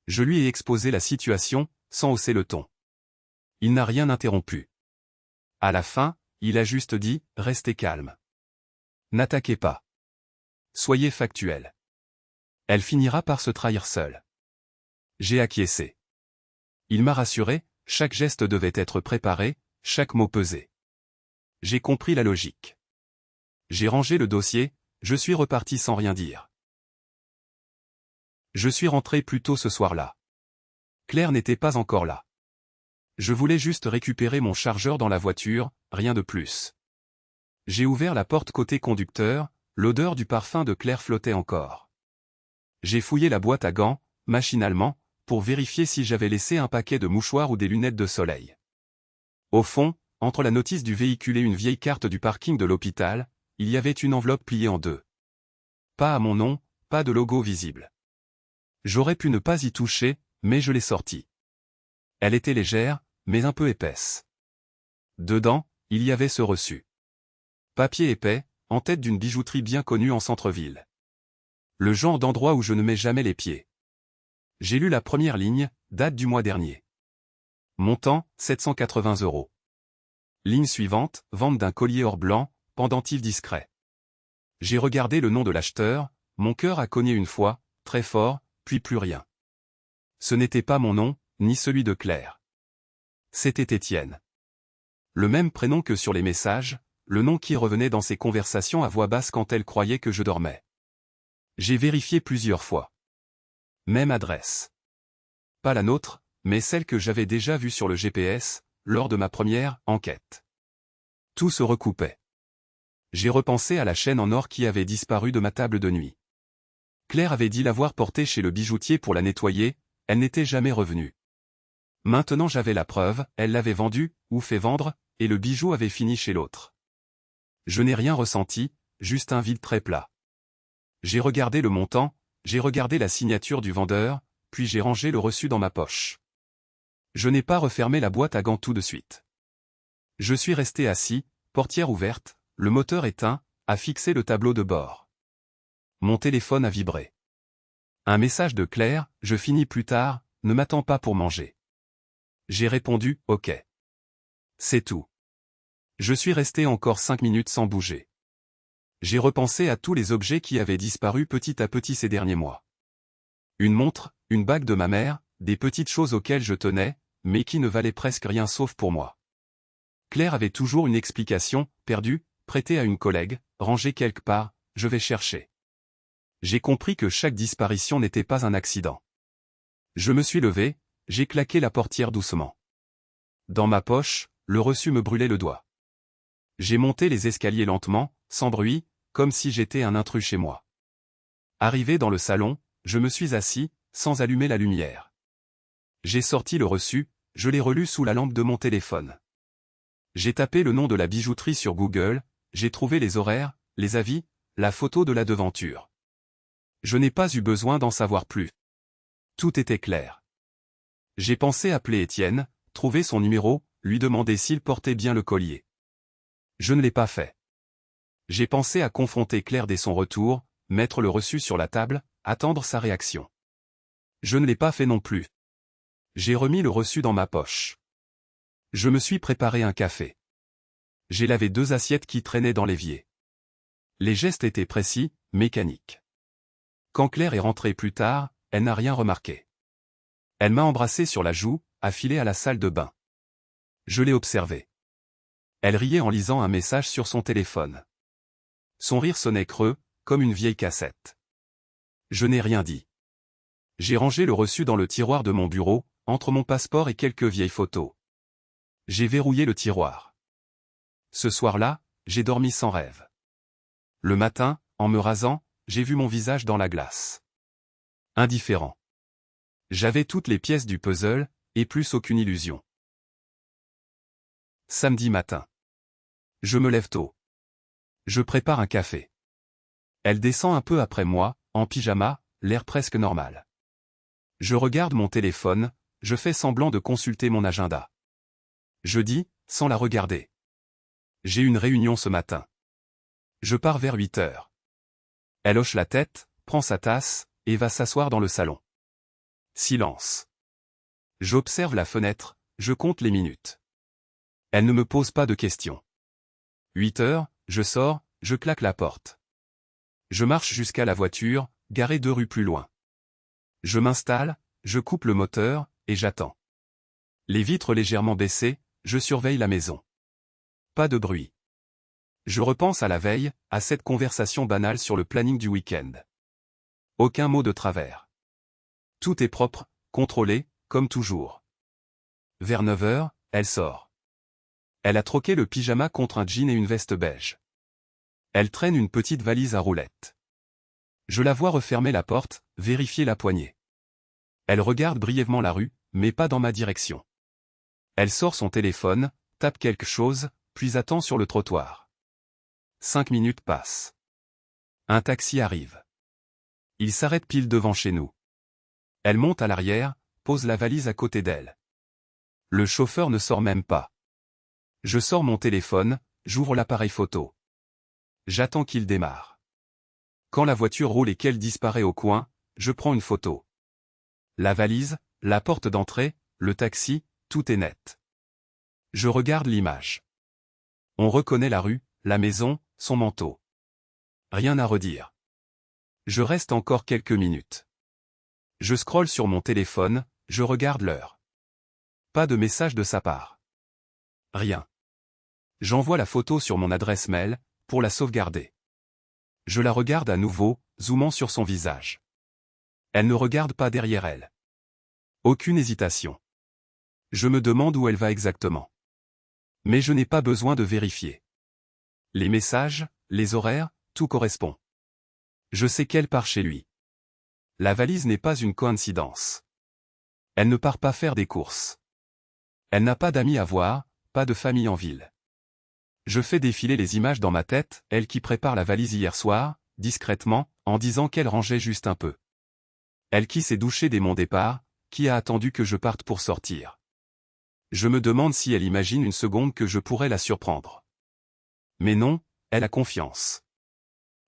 Speaker 1: Je lui ai exposé la situation, sans hausser le ton. Il n'a rien interrompu. À la fin, il a juste dit, restez calme. N'attaquez pas. Soyez factuel. Elle finira par se trahir seule. J'ai acquiescé. Il m'a rassuré, chaque geste devait être préparé, chaque mot pesé. J'ai compris la logique. J'ai rangé le dossier, je suis reparti sans rien dire. Je suis rentré plus tôt ce soir-là. Claire n'était pas encore là. Je voulais juste récupérer mon chargeur dans la voiture, rien de plus. J'ai ouvert la porte côté conducteur, l'odeur du parfum de Claire flottait encore. J'ai fouillé la boîte à gants, machinalement, pour vérifier si j'avais laissé un paquet de mouchoirs ou des lunettes de soleil. Au fond, entre la notice du véhicule et une vieille carte du parking de l'hôpital, il y avait une enveloppe pliée en deux. Pas à mon nom, pas de logo visible. J'aurais pu ne pas y toucher, mais je l'ai sortie. Elle était légère, mais un peu épaisse. Dedans, il y avait ce reçu. Papier épais, en tête d'une bijouterie bien connue en centre-ville. Le genre d'endroit où je ne mets jamais les pieds. J'ai lu la première ligne, date du mois dernier. Montant, 780 €. Ligne suivante, vente d'un collier or blanc, pendentif discret. J'ai regardé le nom de l'acheteur, mon cœur a cogné une fois, très fort, puis plus rien. Ce n'était pas mon nom, ni celui de Claire. C'était Étienne. Le même prénom que sur les messages, le nom qui revenait dans ses conversations à voix basse quand elle croyait que je dormais. J'ai vérifié plusieurs fois. Même adresse. Pas la nôtre, mais celle que j'avais déjà vue sur le GPS, lors de ma première enquête. Tout se recoupait. J'ai repensé à la chaîne en or qui avait disparu de ma table de nuit. Claire avait dit l'avoir portée chez le bijoutier pour la nettoyer, elle n'était jamais revenue. Maintenant j'avais la preuve, elle l'avait vendue, ou fait vendre, et le bijou avait fini chez l'autre. Je n'ai rien ressenti, juste un vide très plat. J'ai regardé le montant, j'ai regardé la signature du vendeur, puis j'ai rangé le reçu dans ma poche. Je n'ai pas refermé la boîte à gants tout de suite. Je suis resté assis, portière ouverte, le moteur éteint, à fixer le tableau de bord. Mon téléphone a vibré. Un message de Claire, je finis plus tard, ne m'attends pas pour manger. J'ai répondu, ok. C'est tout. Je suis resté encore 5 minutes sans bouger. J'ai repensé à tous les objets qui avaient disparu petit à petit ces derniers mois. Une montre, une bague de ma mère, des petites choses auxquelles je tenais, mais qui ne valaient presque rien sauf pour moi. Claire avait toujours une explication, perdue, prêtée à une collègue, rangée quelque part, je vais chercher. J'ai compris que chaque disparition n'était pas un accident. Je me suis levé, j'ai claqué la portière doucement. Dans ma poche, le reçu me brûlait le doigt. J'ai monté les escaliers lentement, sans bruit, comme si j'étais un intrus chez moi. Arrivé dans le salon, je me suis assis, sans allumer la lumière. J'ai sorti le reçu, je l'ai relu sous la lampe de mon téléphone. J'ai tapé le nom de la bijouterie sur Google, j'ai trouvé les horaires, les avis, la photo de la devanture. Je n'ai pas eu besoin d'en savoir plus. Tout était clair. J'ai pensé appeler Étienne, trouver son numéro, lui demander s'il portait bien le collier. Je ne l'ai pas fait. J'ai pensé à confronter Claire dès son retour, mettre le reçu sur la table, attendre sa réaction. Je ne l'ai pas fait non plus. J'ai remis le reçu dans ma poche. Je me suis préparé un café. J'ai lavé 2 assiettes qui traînaient dans l'évier. Les gestes étaient précis, mécaniques. Quand Claire est rentrée plus tard, elle n'a rien remarqué. Elle m'a embrassé sur la joue, a filé à la salle de bain. Je l'ai observée. Elle riait en lisant un message sur son téléphone. Son rire sonnait creux, comme une vieille cassette. Je n'ai rien dit. J'ai rangé le reçu dans le tiroir de mon bureau, entre mon passeport et quelques vieilles photos. J'ai verrouillé le tiroir. Ce soir-là, j'ai dormi sans rêve. Le matin, en me rasant, j'ai vu mon visage dans la glace. Indifférent. J'avais toutes les pièces du puzzle, et plus aucune illusion. Samedi matin. Je me lève tôt. Je prépare un café. Elle descend un peu après moi, en pyjama, l'air presque normal. Je regarde mon téléphone, je fais semblant de consulter mon agenda. Je dis, sans la regarder. J'ai une réunion ce matin. Je pars vers 8 heures. Elle hoche la tête, prend sa tasse, et va s'asseoir dans le salon. Silence. J'observe la fenêtre, je compte les minutes. Elle ne me pose pas de questions. 8 heures, je sors, je claque la porte. Je marche jusqu'à la voiture, garée 2 rues plus loin. Je m'installe, je coupe le moteur, et j'attends. Les vitres légèrement baissées, je surveille la maison. Pas de bruit. Je repense à la veille, à cette conversation banale sur le planning du week-end. Aucun mot de travers. Tout est propre, contrôlé, comme toujours. Vers 9 heures, elle sort. Elle a troqué le pyjama contre un jean et une veste beige. Elle traîne une petite valise à roulettes. Je la vois refermer la porte, vérifier la poignée. Elle regarde brièvement la rue, mais pas dans ma direction. Elle sort son téléphone, tape quelque chose, puis attend sur le trottoir. 5 minutes passent. Un taxi arrive. Il s'arrête pile devant chez nous. Elle monte à l'arrière, pose la valise à côté d'elle. Le chauffeur ne sort même pas. Je sors mon téléphone, j'ouvre l'appareil photo. J'attends qu'il démarre. Quand la voiture roule et qu'elle disparaît au coin, je prends une photo. La valise, la porte d'entrée, le taxi, tout est net. Je regarde l'image. On reconnaît la rue, la maison, son manteau. Rien à redire. Je reste encore quelques minutes. Je scrolle sur mon téléphone, je regarde l'heure. Pas de message de sa part. Rien. J'envoie la photo sur mon adresse mail, pour la sauvegarder. Je la regarde à nouveau, zoomant sur son visage. Elle ne regarde pas derrière elle. Aucune hésitation. Je me demande où elle va exactement. Mais je n'ai pas besoin de vérifier. Les messages, les horaires, tout correspond. Je sais qu'elle part chez lui. La valise n'est pas une coïncidence. Elle ne part pas faire des courses. Elle n'a pas d'amis à voir, pas de famille en ville. Je fais défiler les images dans ma tête, elle qui prépare la valise hier soir, discrètement, en disant qu'elle rangeait juste un peu. Elle qui s'est douchée dès mon départ, qui a attendu que je parte pour sortir. Je me demande si elle imagine une seconde que je pourrais la surprendre. Mais non, elle a confiance.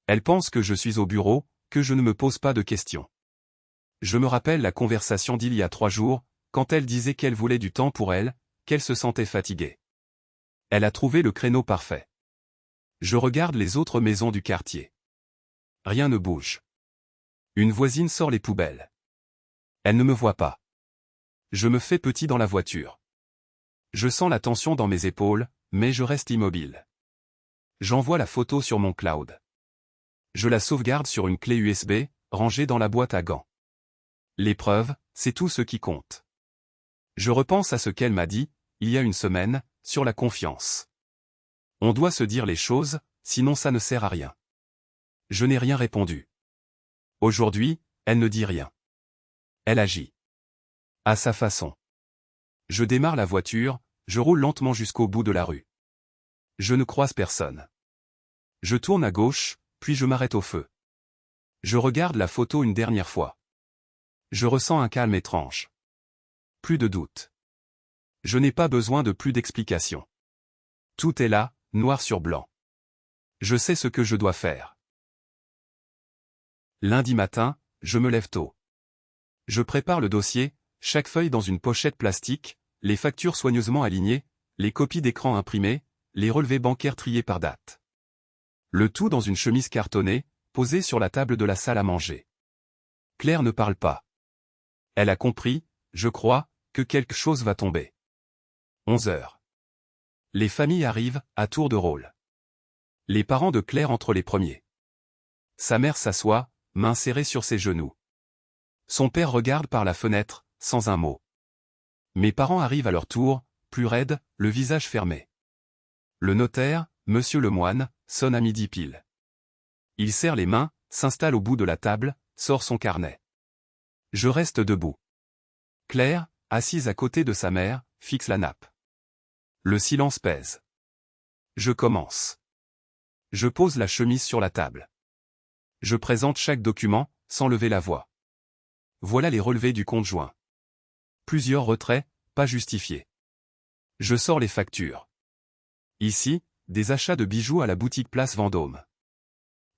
Speaker 1: Elle pense que je suis au bureau, que je ne me pose pas de questions. Je me rappelle la conversation d'il y a 3 jours, quand elle disait qu'elle voulait du temps pour elle, qu'elle se sentait fatiguée. Elle a trouvé le créneau parfait. Je regarde les autres maisons du quartier. Rien ne bouge. Une voisine sort les poubelles. Elle ne me voit pas. Je me fais petit dans la voiture. Je sens la tension dans mes épaules, mais je reste immobile. J'envoie la photo sur mon cloud. Je la sauvegarde sur une clé USB, rangée dans la boîte à gants. L'épreuve, c'est tout ce qui compte. Je repense à ce qu'elle m'a dit, il y a une semaine, sur la confiance. On doit se dire les choses, sinon ça ne sert à rien. Je n'ai rien répondu. Aujourd'hui, elle ne dit rien. Elle agit. À sa façon. Je démarre la voiture, je roule lentement jusqu'au bout de la rue. Je ne croise personne. Je tourne à gauche, puis je m'arrête au feu. Je regarde la photo une dernière fois. Je ressens un calme étrange. Plus de doute. Je n'ai pas besoin de plus d'explications. Tout est là, noir sur blanc. Je sais ce que je dois faire. Lundi matin, je me lève tôt. Je prépare le dossier, chaque feuille dans une pochette plastique, les factures soigneusement alignées, les copies d'écran imprimées, les relevés bancaires triés par date. Le tout dans une chemise cartonnée, posée sur la table de la salle à manger. Claire ne parle pas. Elle a compris, je crois, que quelque chose va tomber. 11 heures. Les familles arrivent, à tour de rôle. Les parents de Claire entrent les premiers. Sa mère s'assoit, main serrée sur ses genoux. Son père regarde par la fenêtre, sans un mot. Mes parents arrivent à leur tour, plus raides, le visage fermé. Le notaire, Monsieur Lemoine, sonne à midi pile. Il serre les mains, s'installe au bout de la table, sort son carnet. Je reste debout. Claire, assise à côté de sa mère, fixe la nappe. Le silence pèse. Je commence. Je pose la chemise sur la table. Je présente chaque document, sans lever la voix. Voilà les relevés du compte joint. Plusieurs retraits, pas justifiés. Je sors les factures. Ici, des achats de bijoux à la boutique Place Vendôme.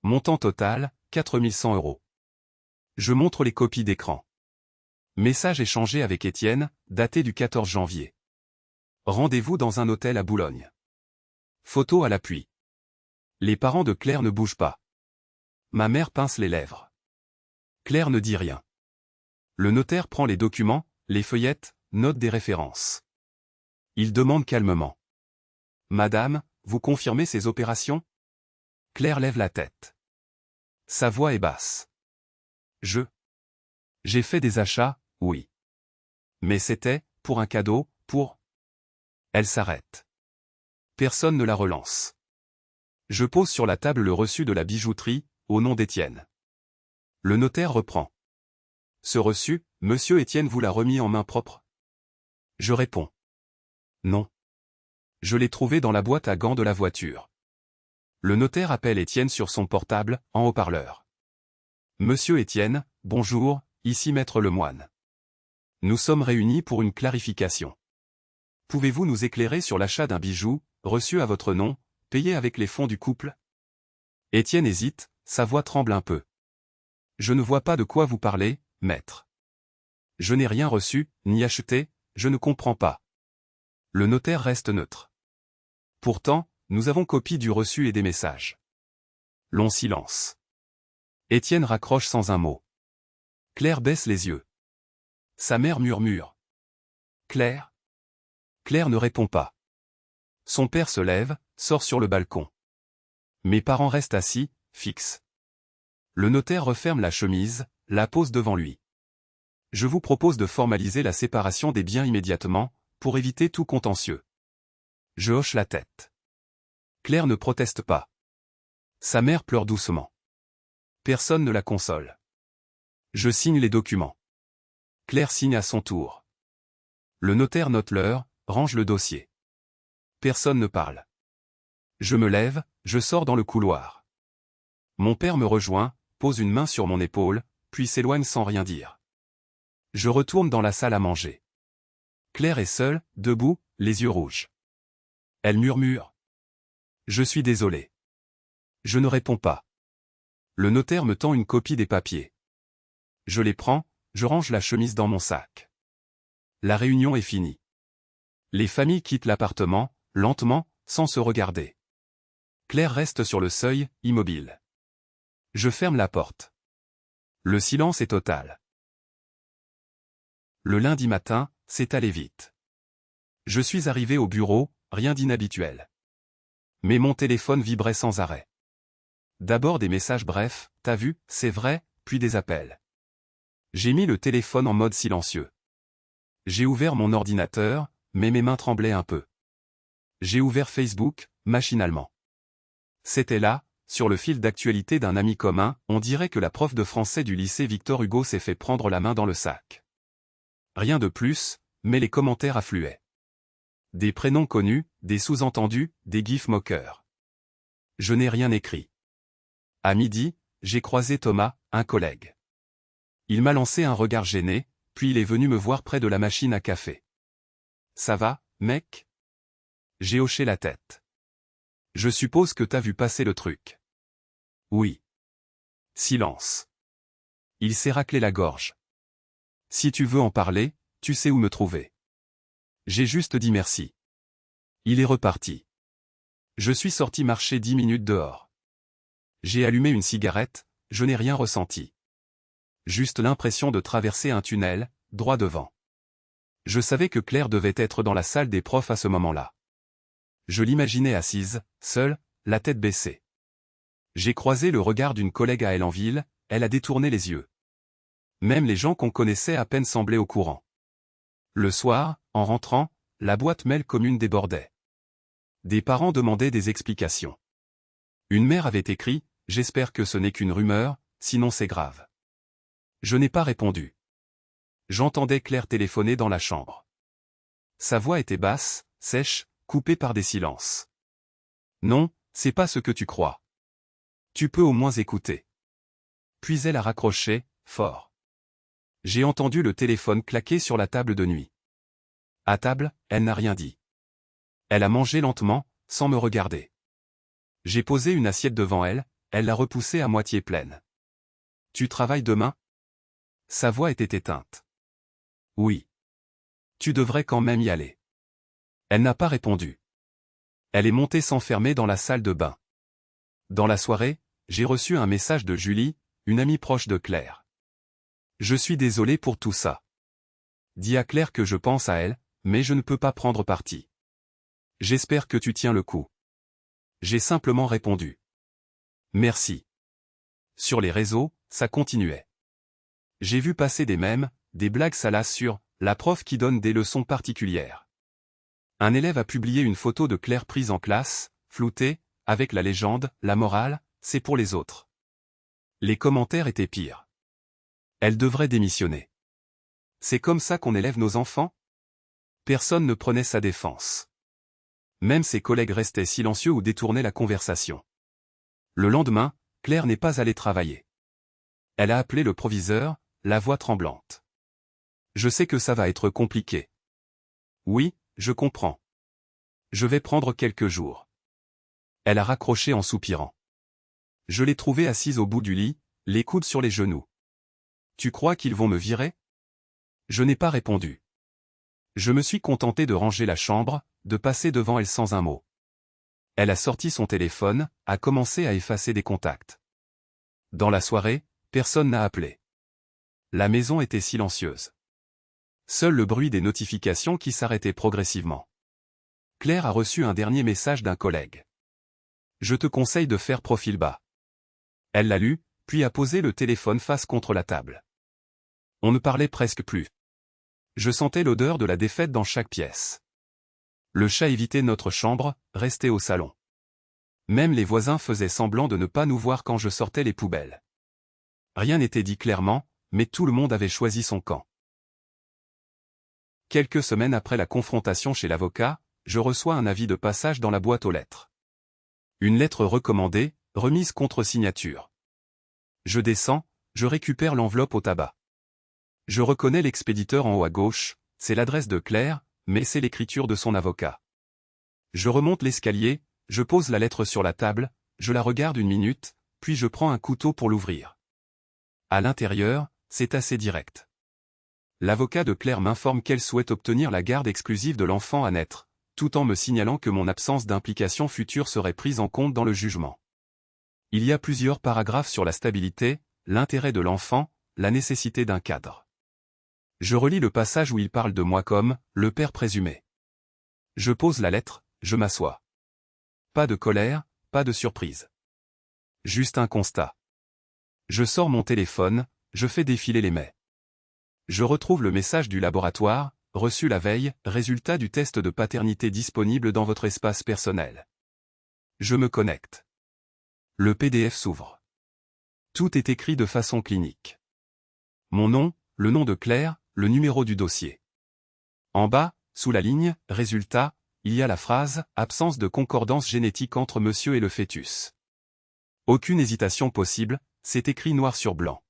Speaker 1: Montant total, 4100 €. Je montre les copies d'écran. Message échangé avec Étienne, daté du 14 janvier. Rendez-vous dans un hôtel à Boulogne. Photo à l'appui. Les parents de Claire ne bougent pas. Ma mère pince les lèvres. Claire ne dit rien. Le notaire prend les documents, les feuillette, note des références. Il demande calmement. Madame, vous confirmez ces opérations? Claire lève la tête. Sa voix est basse. J'ai fait des achats, oui. Mais c'était, pour un cadeau, pour... Elle s'arrête. Personne ne la relance. Je pose sur la table le reçu de la bijouterie, au nom d'Étienne. Le notaire reprend. Ce reçu, Monsieur Étienne vous l'a remis en main propre? Je réponds. Non. Je l'ai trouvé dans la boîte à gants de la voiture. Le notaire appelle Étienne sur son portable, en haut-parleur. Monsieur Étienne, bonjour, ici Maître Lemoine. Nous sommes réunis pour une clarification. Pouvez-vous nous éclairer sur l'achat d'un bijou, reçu à votre nom, payé avec les fonds du couple? Étienne hésite, sa voix tremble un peu. Je ne vois pas de quoi vous parlez, maître. Je n'ai rien reçu, ni acheté, je ne comprends pas. Le notaire reste neutre. Pourtant, nous avons copie du reçu et des messages. Long silence. Étienne raccroche sans un mot. Claire baisse les yeux. Sa mère murmure. Claire? Claire ne répond pas. Son père se lève, sort sur le balcon. Mes parents restent assis, fixes. Le notaire referme la chemise, la pose devant lui. Je vous propose de formaliser la séparation des biens immédiatement, pour éviter tout contentieux. Je hoche la tête. Claire ne proteste pas. Sa mère pleure doucement. Personne ne la console. Je signe les documents. Claire signe à son tour. Le notaire note l'heure, range le dossier. Personne ne parle. Je me lève, je sors dans le couloir. Mon père me rejoint, pose une main sur mon épaule, puis s'éloigne sans rien dire. Je retourne dans la salle à manger. Claire est seule, debout, les yeux rouges. Elle murmure. Je suis désolé. Je ne réponds pas. Le notaire me tend une copie des papiers. Je les prends, je range la chemise dans mon sac. La réunion est finie. Les familles quittent l'appartement, lentement, sans se regarder. Claire reste sur le seuil, immobile. Je ferme la porte. Le silence est total. Le lundi matin, c'est allé vite. Je suis arrivé au bureau, rien d'inhabituel. Mais mon téléphone vibrait sans arrêt. D'abord des messages brefs, t'as vu, c'est vrai, puis des appels. J'ai mis le téléphone en mode silencieux. J'ai ouvert mon ordinateur, mais mes mains tremblaient un peu. J'ai ouvert Facebook, machinalement. C'était là, sur le fil d'actualité d'un ami commun, on dirait que la prof de français du lycée Victor Hugo s'est fait prendre la main dans le sac. Rien de plus, mais les commentaires affluaient. Des prénoms connus, des sous-entendus, des gifs moqueurs. Je n'ai rien écrit. À midi, j'ai croisé Thomas, un collègue. Il m'a lancé un regard gêné, puis il est venu me voir près de la machine à café. Ça va, mec? J'ai hoché la tête. Je suppose que t'as vu passer le truc. Oui. Silence. Il s'est raclé la gorge. Si tu veux en parler, tu sais où me trouver. J'ai juste dit merci. Il est reparti. Je suis sorti marcher 10 minutes dehors. J'ai allumé une cigarette, je n'ai rien ressenti. Juste l'impression de traverser un tunnel, droit devant. Je savais que Claire devait être dans la salle des profs à ce moment-là. Je l'imaginais assise, seule, la tête baissée. J'ai croisé le regard d'une collègue à elle en ville, elle a détourné les yeux. Même les gens qu'on connaissait à peine semblaient au courant. Le soir, en rentrant, la boîte mail commune débordait. Des parents demandaient des explications. Une mère avait écrit « J'espère que ce n'est qu'une rumeur, sinon c'est grave ». Je n'ai pas répondu. J'entendais Claire téléphoner dans la chambre. Sa voix était basse, sèche, coupée par des silences. Non, c'est pas ce que tu crois. Tu peux au moins écouter. Puis elle a raccroché, fort. J'ai entendu le téléphone claquer sur la table de nuit. À table, elle n'a rien dit. Elle a mangé lentement, sans me regarder. J'ai posé une assiette devant elle, elle l'a repoussée à moitié pleine. Tu travailles demain? Sa voix était éteinte. Oui. Tu devrais quand même y aller. Elle n'a pas répondu. Elle est montée s'enfermer dans la salle de bain. Dans la soirée, j'ai reçu un message de Julie, une amie proche de Claire. Je suis désolé pour tout ça. Dis à Claire que je pense à elle, mais je ne peux pas prendre parti. J'espère que tu tiens le coup. J'ai simplement répondu. Merci. Sur les réseaux, ça continuait. J'ai vu passer des mèmes, des blagues salaces sur « la prof qui donne des leçons particulières ». Un élève a publié une photo de Claire prise en classe, floutée, avec la légende « La morale, c'est pour les autres ». Les commentaires étaient pires. Elle devrait démissionner. C'est comme ça qu'on élève nos enfants? Personne ne prenait sa défense. Même ses collègues restaient silencieux ou détournaient la conversation. Le lendemain, Claire n'est pas allée travailler. Elle a appelé le proviseur, la voix tremblante. Je sais que ça va être compliqué. Oui, je comprends. Je vais prendre quelques jours. Elle a raccroché en soupirant. Je l'ai trouvée assise au bout du lit, les coudes sur les genoux. Tu crois qu'ils vont me virer? Je n'ai pas répondu. Je me suis contenté de ranger la chambre, de passer devant elle sans un mot. Elle a sorti son téléphone, a commencé à effacer des contacts. Dans la soirée, personne n'a appelé. La maison était silencieuse. Seul le bruit des notifications qui s'arrêtaient progressivement. Claire a reçu un dernier message d'un collègue. Je te conseille de faire profil bas. Elle l'a lu, puis a posé le téléphone face contre la table. On ne parlait presque plus. Je sentais l'odeur de la défaite dans chaque pièce. Le chat évitait notre chambre, restait au salon. Même les voisins faisaient semblant de ne pas nous voir quand je sortais les poubelles. Rien n'était dit clairement, mais tout le monde avait choisi son camp. Quelques semaines après la confrontation chez l'avocat, je reçois un avis de passage dans la boîte aux lettres. Une lettre recommandée, remise contre signature. Je descends, je récupère l'enveloppe au tabac. Je reconnais l'expéditeur en haut à gauche, c'est l'adresse de Claire, mais c'est l'écriture de son avocat. Je remonte l'escalier, je pose la lettre sur la table, je la regarde une minute, puis je prends un couteau pour l'ouvrir. À l'intérieur, c'est assez direct. L'avocat de Claire m'informe qu'elle souhaite obtenir la garde exclusive de l'enfant à naître, tout en me signalant que mon absence d'implication future serait prise en compte dans le jugement. Il y a plusieurs paragraphes sur la stabilité, l'intérêt de l'enfant, la nécessité d'un cadre. Je relis le passage où il parle de moi comme « le père présumé ». Je pose la lettre, je m'assois. Pas de colère, pas de surprise. Juste un constat. Je sors mon téléphone, je fais défiler les mails. Je retrouve le message du laboratoire, reçu la veille, résultat du test de paternité disponible dans votre espace personnel. Je me connecte. Le PDF s'ouvre. Tout est écrit de façon clinique. Mon nom, le nom de Claire, le numéro du dossier. En bas, sous la ligne « Résultat », il y a la phrase « Absence de concordance génétique entre monsieur et le fœtus ». Aucune hésitation possible, c'est écrit noir sur blanc.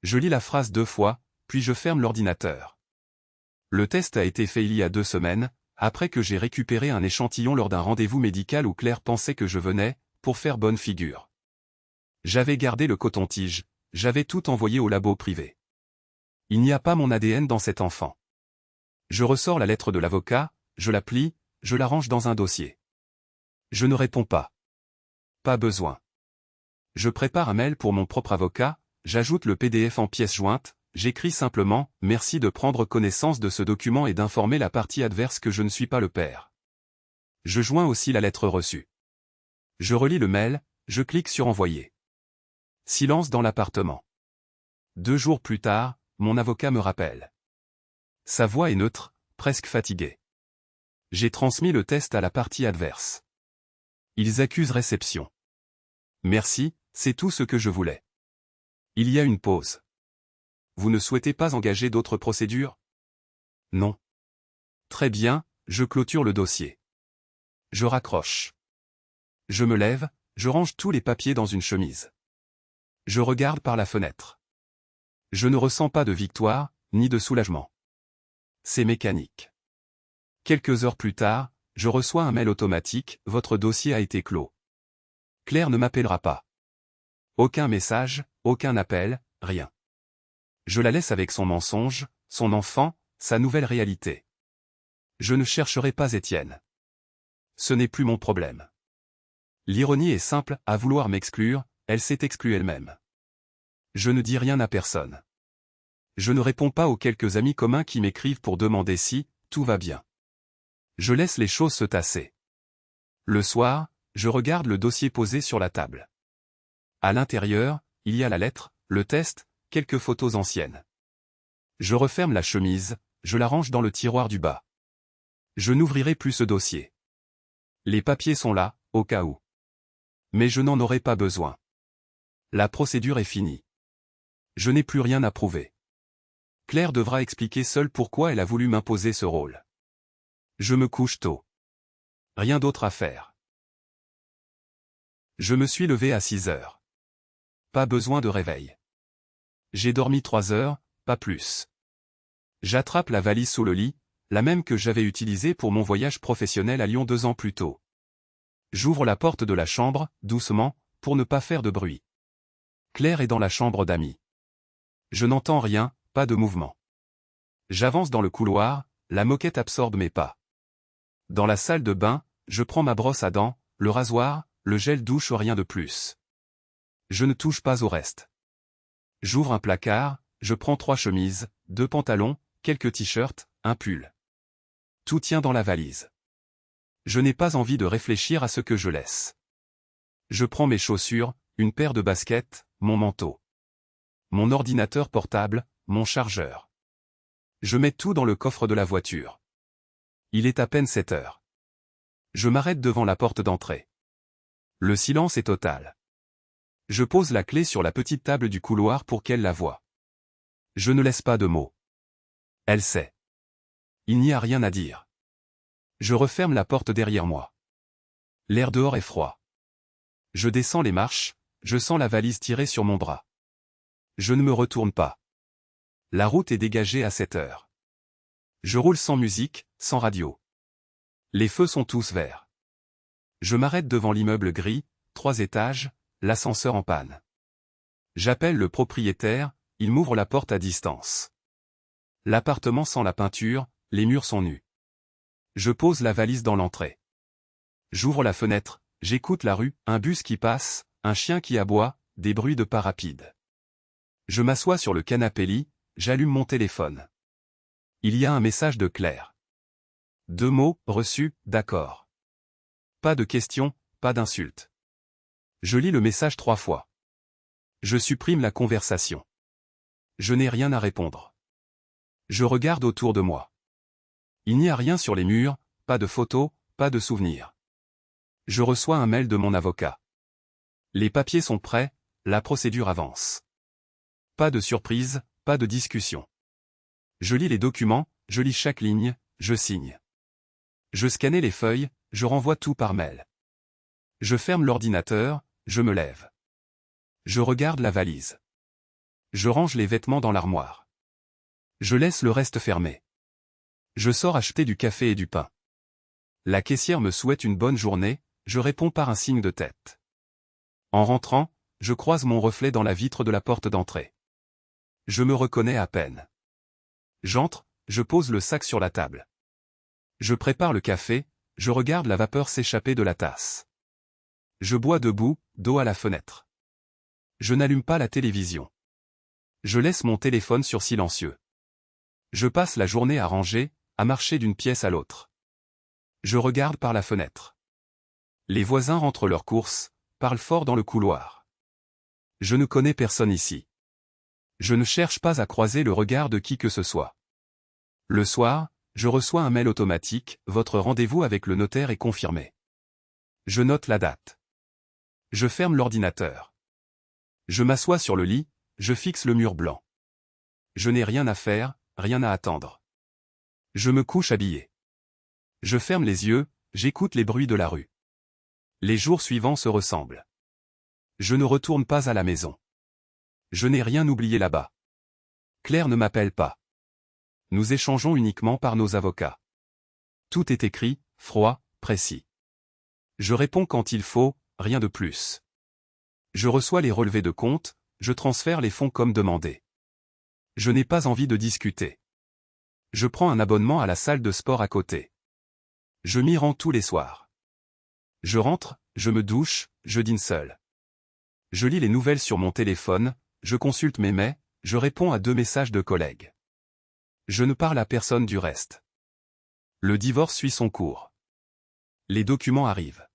Speaker 1: Je lis la phrase 2 fois, puis je ferme l'ordinateur. Le test a été fait il y a 2 semaines, après que j'ai récupéré un échantillon lors d'un rendez-vous médical où Claire pensait que je venais, pour faire bonne figure. J'avais gardé le coton-tige, j'avais tout envoyé au labo privé. Il n'y a pas mon ADN dans cet enfant. Je ressors la lettre de l'avocat, je la plie, je la range dans un dossier. Je ne réponds pas. Pas besoin. Je prépare un mail pour mon propre avocat, j'ajoute le PDF en pièce jointe, j'écris simplement « Merci de prendre connaissance de ce document et d'informer la partie adverse que je ne suis pas le père ». Je joins aussi la lettre reçue. Je relis le mail, je clique sur « Envoyer ». Silence dans l'appartement. 2 jours plus tard, mon avocat me rappelle. Sa voix est neutre, presque fatiguée. J'ai transmis le test à la partie adverse. Ils accusent réception. Merci, c'est tout ce que je voulais. Il y a une pause. Vous ne souhaitez pas engager d'autres procédures? Non. Très bien, je clôture le dossier. Je raccroche. Je me lève, je range tous les papiers dans une chemise. Je regarde par la fenêtre. Je ne ressens pas de victoire, ni de soulagement. C'est mécanique. Quelques heures plus tard, je reçois un mail automatique, votre dossier a été clos. Claire ne m'appellera pas. Aucun message, aucun appel, rien. Je la laisse avec son mensonge, son enfant, sa nouvelle réalité. Je ne chercherai pas Étienne. Ce n'est plus mon problème. L'ironie est simple, à vouloir m'exclure, elle s'est exclue elle-même. Je ne dis rien à personne. Je ne réponds pas aux quelques amis communs qui m'écrivent pour demander si tout va bien. Je laisse les choses se tasser. Le soir, je regarde le dossier posé sur la table. À l'intérieur, il y a la lettre, le test, quelques photos anciennes. Je referme la chemise, je la range dans le tiroir du bas. Je n'ouvrirai plus ce dossier. Les papiers sont là, au cas où. Mais je n'en aurai pas besoin. La procédure est finie. Je n'ai plus rien à prouver. Claire devra expliquer seule pourquoi elle a voulu m'imposer ce rôle. Je me couche tôt. Rien d'autre à faire. Je me suis levé à 6 heures. Pas besoin de réveil. J'ai dormi 3 heures, pas plus. J'attrape la valise sous le lit, la même que j'avais utilisée pour mon voyage professionnel à Lyon 2 ans plus tôt. J'ouvre la porte de la chambre, doucement, pour ne pas faire de bruit. Claire est dans la chambre d'amis. Je n'entends rien, pas de mouvement. J'avance dans le couloir, la moquette absorbe mes pas. Dans la salle de bain, je prends ma brosse à dents, le rasoir, le gel douche, rien de plus. Je ne touche pas au reste. J'ouvre un placard, je prends 3 chemises, 2 pantalons, quelques t-shirts, un pull. Tout tient dans la valise. Je n'ai pas envie de réfléchir à ce que je laisse. Je prends mes chaussures, une paire de baskets, mon manteau. Mon ordinateur portable, mon chargeur. Je mets tout dans le coffre de la voiture. Il est à peine 7 heures. Je m'arrête devant la porte d'entrée. Le silence est total. Je pose la clé sur la petite table du couloir pour qu'elle la voie. Je ne laisse pas de mots. Elle sait. Il n'y a rien à dire. Je referme la porte derrière moi. L'air dehors est froid. Je descends les marches, je sens la valise tirée sur mon bras. Je ne me retourne pas. La route est dégagée à 7 heures. Je roule sans musique, sans radio. Les feux sont tous verts. Je m'arrête devant l'immeuble gris, 3 étages, l'ascenseur en panne. J'appelle le propriétaire, il m'ouvre la porte à distance. L'appartement sent la peinture, les murs sont nus. Je pose la valise dans l'entrée. J'ouvre la fenêtre, j'écoute la rue, un bus qui passe, un chien qui aboie, des bruits de pas rapides. Je m'assois sur le canapé lit, j'allume mon téléphone. Il y a un message de Claire. 2 mots, reçu, d'accord. Pas de questions, pas d'insultes. Je lis le message 3 fois. Je supprime la conversation. Je n'ai rien à répondre. Je regarde autour de moi. Il n'y a rien sur les murs, pas de photos, pas de souvenirs. Je reçois un mail de mon avocat. Les papiers sont prêts, la procédure avance. Pas de surprise, pas de discussion. Je lis les documents, je lis chaque ligne, je signe. Je scanne les feuilles, je renvoie tout par mail. Je ferme l'ordinateur, je me lève. Je regarde la valise. Je range les vêtements dans l'armoire. Je laisse le reste fermé. Je sors acheter du café et du pain. La caissière me souhaite une bonne journée, je réponds par un signe de tête. En rentrant, je croise mon reflet dans la vitre de la porte d'entrée. Je me reconnais à peine. J'entre, je pose le sac sur la table. Je prépare le café, je regarde la vapeur s'échapper de la tasse. Je bois debout, dos à la fenêtre. Je n'allume pas la télévision. Je laisse mon téléphone sur silencieux. Je passe la journée à ranger, à marcher d'une pièce à l'autre. Je regarde par la fenêtre. Les voisins rentrent leurs courses, parlent fort dans le couloir. Je ne connais personne ici. Je ne cherche pas à croiser le regard de qui que ce soit. Le soir, je reçois un mail automatique, votre rendez-vous avec le notaire est confirmé. Je note la date. Je ferme l'ordinateur. Je m'assois sur le lit, je fixe le mur blanc. Je n'ai rien à faire, rien à attendre. Je me couche habillé. Je ferme les yeux, j'écoute les bruits de la rue. Les jours suivants se ressemblent. Je ne retourne pas à la maison. Je n'ai rien oublié là-bas. Claire ne m'appelle pas. Nous échangeons uniquement par nos avocats. Tout est écrit, froid, précis. Je réponds quand il faut, rien de plus. Je reçois les relevés de compte, je transfère les fonds comme demandé. Je n'ai pas envie de discuter. Je prends un abonnement à la salle de sport à côté. Je m'y rends tous les soirs. Je rentre, je me douche, je dîne seul. Je lis les nouvelles sur mon téléphone, je consulte mes mails, je réponds à 2 messages de collègues. Je ne parle à personne du reste. Le divorce suit son cours. Les documents arrivent.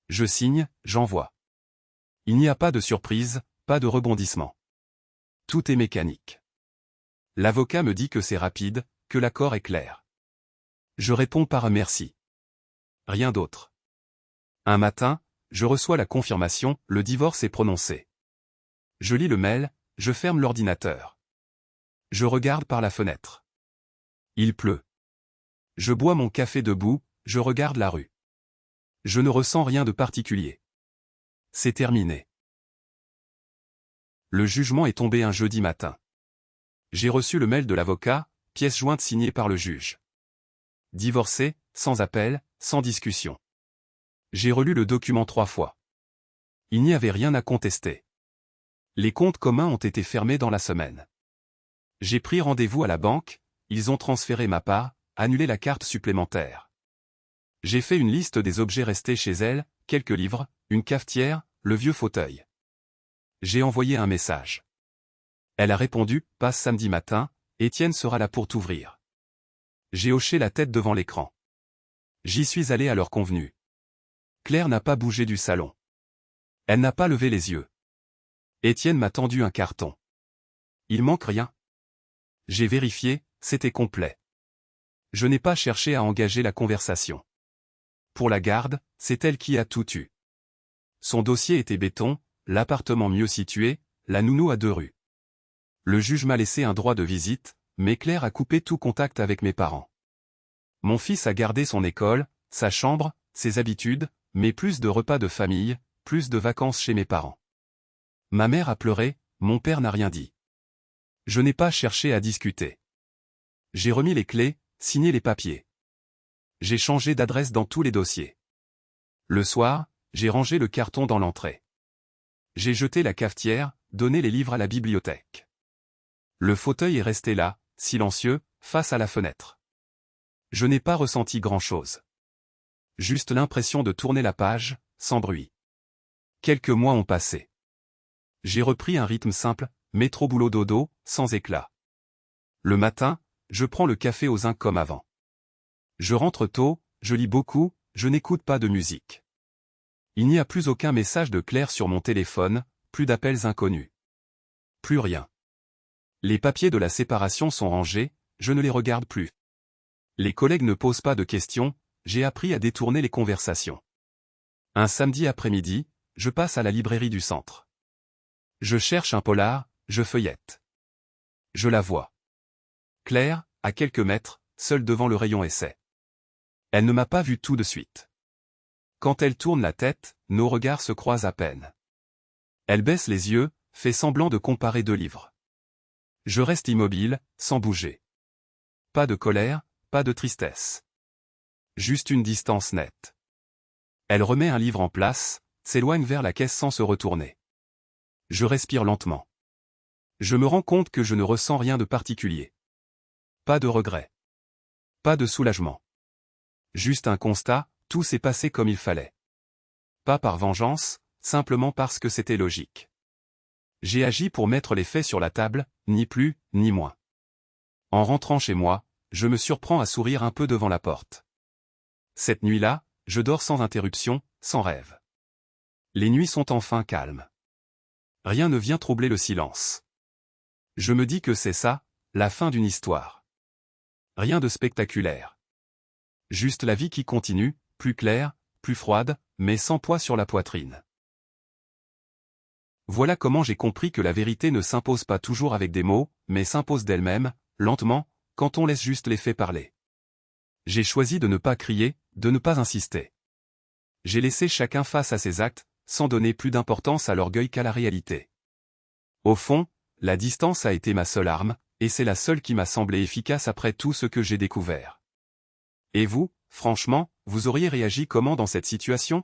Speaker 1: Je signe, j'envoie. Il n'y a pas de surprise, pas de rebondissement. Tout est mécanique. L'avocat me dit que c'est rapide, que l'accord est clair. Je réponds par un merci. Rien d'autre. Un matin, je reçois la confirmation, le divorce est prononcé. Je lis le mail, je ferme l'ordinateur. Je regarde par la fenêtre. Il pleut. Je bois mon café debout, je regarde la rue. Je ne ressens rien de particulier. C'est terminé. Le jugement est tombé un jeudi matin. J'ai reçu le mail de l'avocat, pièce jointe signée par le juge. Divorcé, sans appel, sans discussion. J'ai relu le document 3 fois. Il n'y avait rien à contester. Les comptes communs ont été fermés dans la semaine. J'ai pris rendez-vous à la banque, ils ont transféré ma part, annulé la carte supplémentaire. J'ai fait une liste des objets restés chez elle, quelques livres, une cafetière, le vieux fauteuil. J'ai envoyé un message. Elle a répondu, passe samedi matin, Étienne sera là pour t'ouvrir. J'ai hoché la tête devant l'écran. J'y suis allé à l'heure convenue. Claire n'a pas bougé du salon. Elle n'a pas levé les yeux. Étienne m'a tendu un carton. Il manque rien. J'ai vérifié, c'était complet. Je n'ai pas cherché à engager la conversation. Pour la garde, c'est elle qui a tout eu. Son dossier était béton, l'appartement mieux situé, la nounou à 2 rues. Le juge m'a laissé un droit de visite, mais Claire a coupé tout contact avec mes parents. Mon fils a gardé son école, sa chambre, ses habitudes, mais plus de repas de famille, plus de vacances chez mes parents. Ma mère a pleuré, mon père n'a rien dit. Je n'ai pas cherché à discuter. J'ai remis les clés, signé les papiers. J'ai changé d'adresse dans tous les dossiers. Le soir, j'ai rangé le carton dans l'entrée. J'ai jeté la cafetière, donné les livres à la bibliothèque. Le fauteuil est resté là, silencieux, face à la fenêtre. Je n'ai pas ressenti grand-chose. Juste l'impression de tourner la page, sans bruit. Quelques mois ont passé. J'ai repris un rythme simple, métro boulot dodo, sans éclat. Le matin, je prends le café aux uns comme avant. Je rentre tôt, je lis beaucoup, je n'écoute pas de musique. Il n'y a plus aucun message de Claire sur mon téléphone, plus d'appels inconnus. Plus rien. Les papiers de la séparation sont rangés, je ne les regarde plus. Les collègues ne posent pas de questions, j'ai appris à détourner les conversations. Un samedi après-midi, je passe à la librairie du centre. Je cherche un polar, je feuillette. Je la vois. Claire, à quelques mètres, seule devant le rayon essai. Elle ne m'a pas vu tout de suite. Quand elle tourne la tête, nos regards se croisent à peine. Elle baisse les yeux, fait semblant de comparer deux livres. Je reste immobile, sans bouger. Pas de colère, pas de tristesse. Juste une distance nette. Elle remet un livre en place, s'éloigne vers la caisse sans se retourner. Je respire lentement. Je me rends compte que je ne ressens rien de particulier. Pas de regret. Pas de soulagement. Juste un constat, tout s'est passé comme il fallait. Pas par vengeance, simplement parce que c'était logique. J'ai agi pour mettre les faits sur la table, ni plus, ni moins. En rentrant chez moi, je me surprends à sourire un peu devant la porte. Cette nuit-là, je dors sans interruption, sans rêve. Les nuits sont enfin calmes. Rien ne vient troubler le silence. Je me dis que c'est ça, la fin d'une histoire. Rien de spectaculaire. Juste la vie qui continue, plus claire, plus froide, mais sans poids sur la poitrine. Voilà comment j'ai compris que la vérité ne s'impose pas toujours avec des mots, mais s'impose d'elle-même, lentement, quand on laisse juste les faits parler. J'ai choisi de ne pas crier, de ne pas insister. J'ai laissé chacun face à ses actes, sans donner plus d'importance à l'orgueil qu'à la réalité. Au fond, la distance a été ma seule arme, et c'est la seule qui m'a semblé efficace après tout ce que j'ai découvert. Et vous, franchement, vous auriez réagi comment dans cette situation?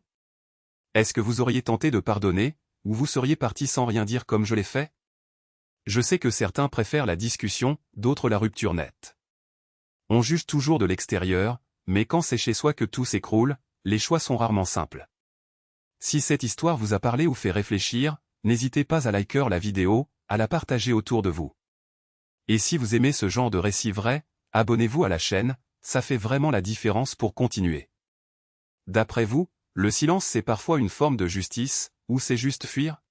Speaker 1: Est-ce que vous auriez tenté de pardonner, ou vous seriez parti sans rien dire comme je l'ai fait? Je sais que certains préfèrent la discussion, d'autres la rupture nette. On juge toujours de l'extérieur, mais quand c'est chez soi que tout s'écroule, les choix sont rarement simples. Si cette histoire vous a parlé ou fait réfléchir, n'hésitez pas à liker la vidéo, à la partager autour de vous. Et si vous aimez ce genre de récit vrai, abonnez-vous à la chaîne, ça fait vraiment la différence pour continuer. D'après vous, le silence c'est parfois une forme de justice, ou c'est juste fuir?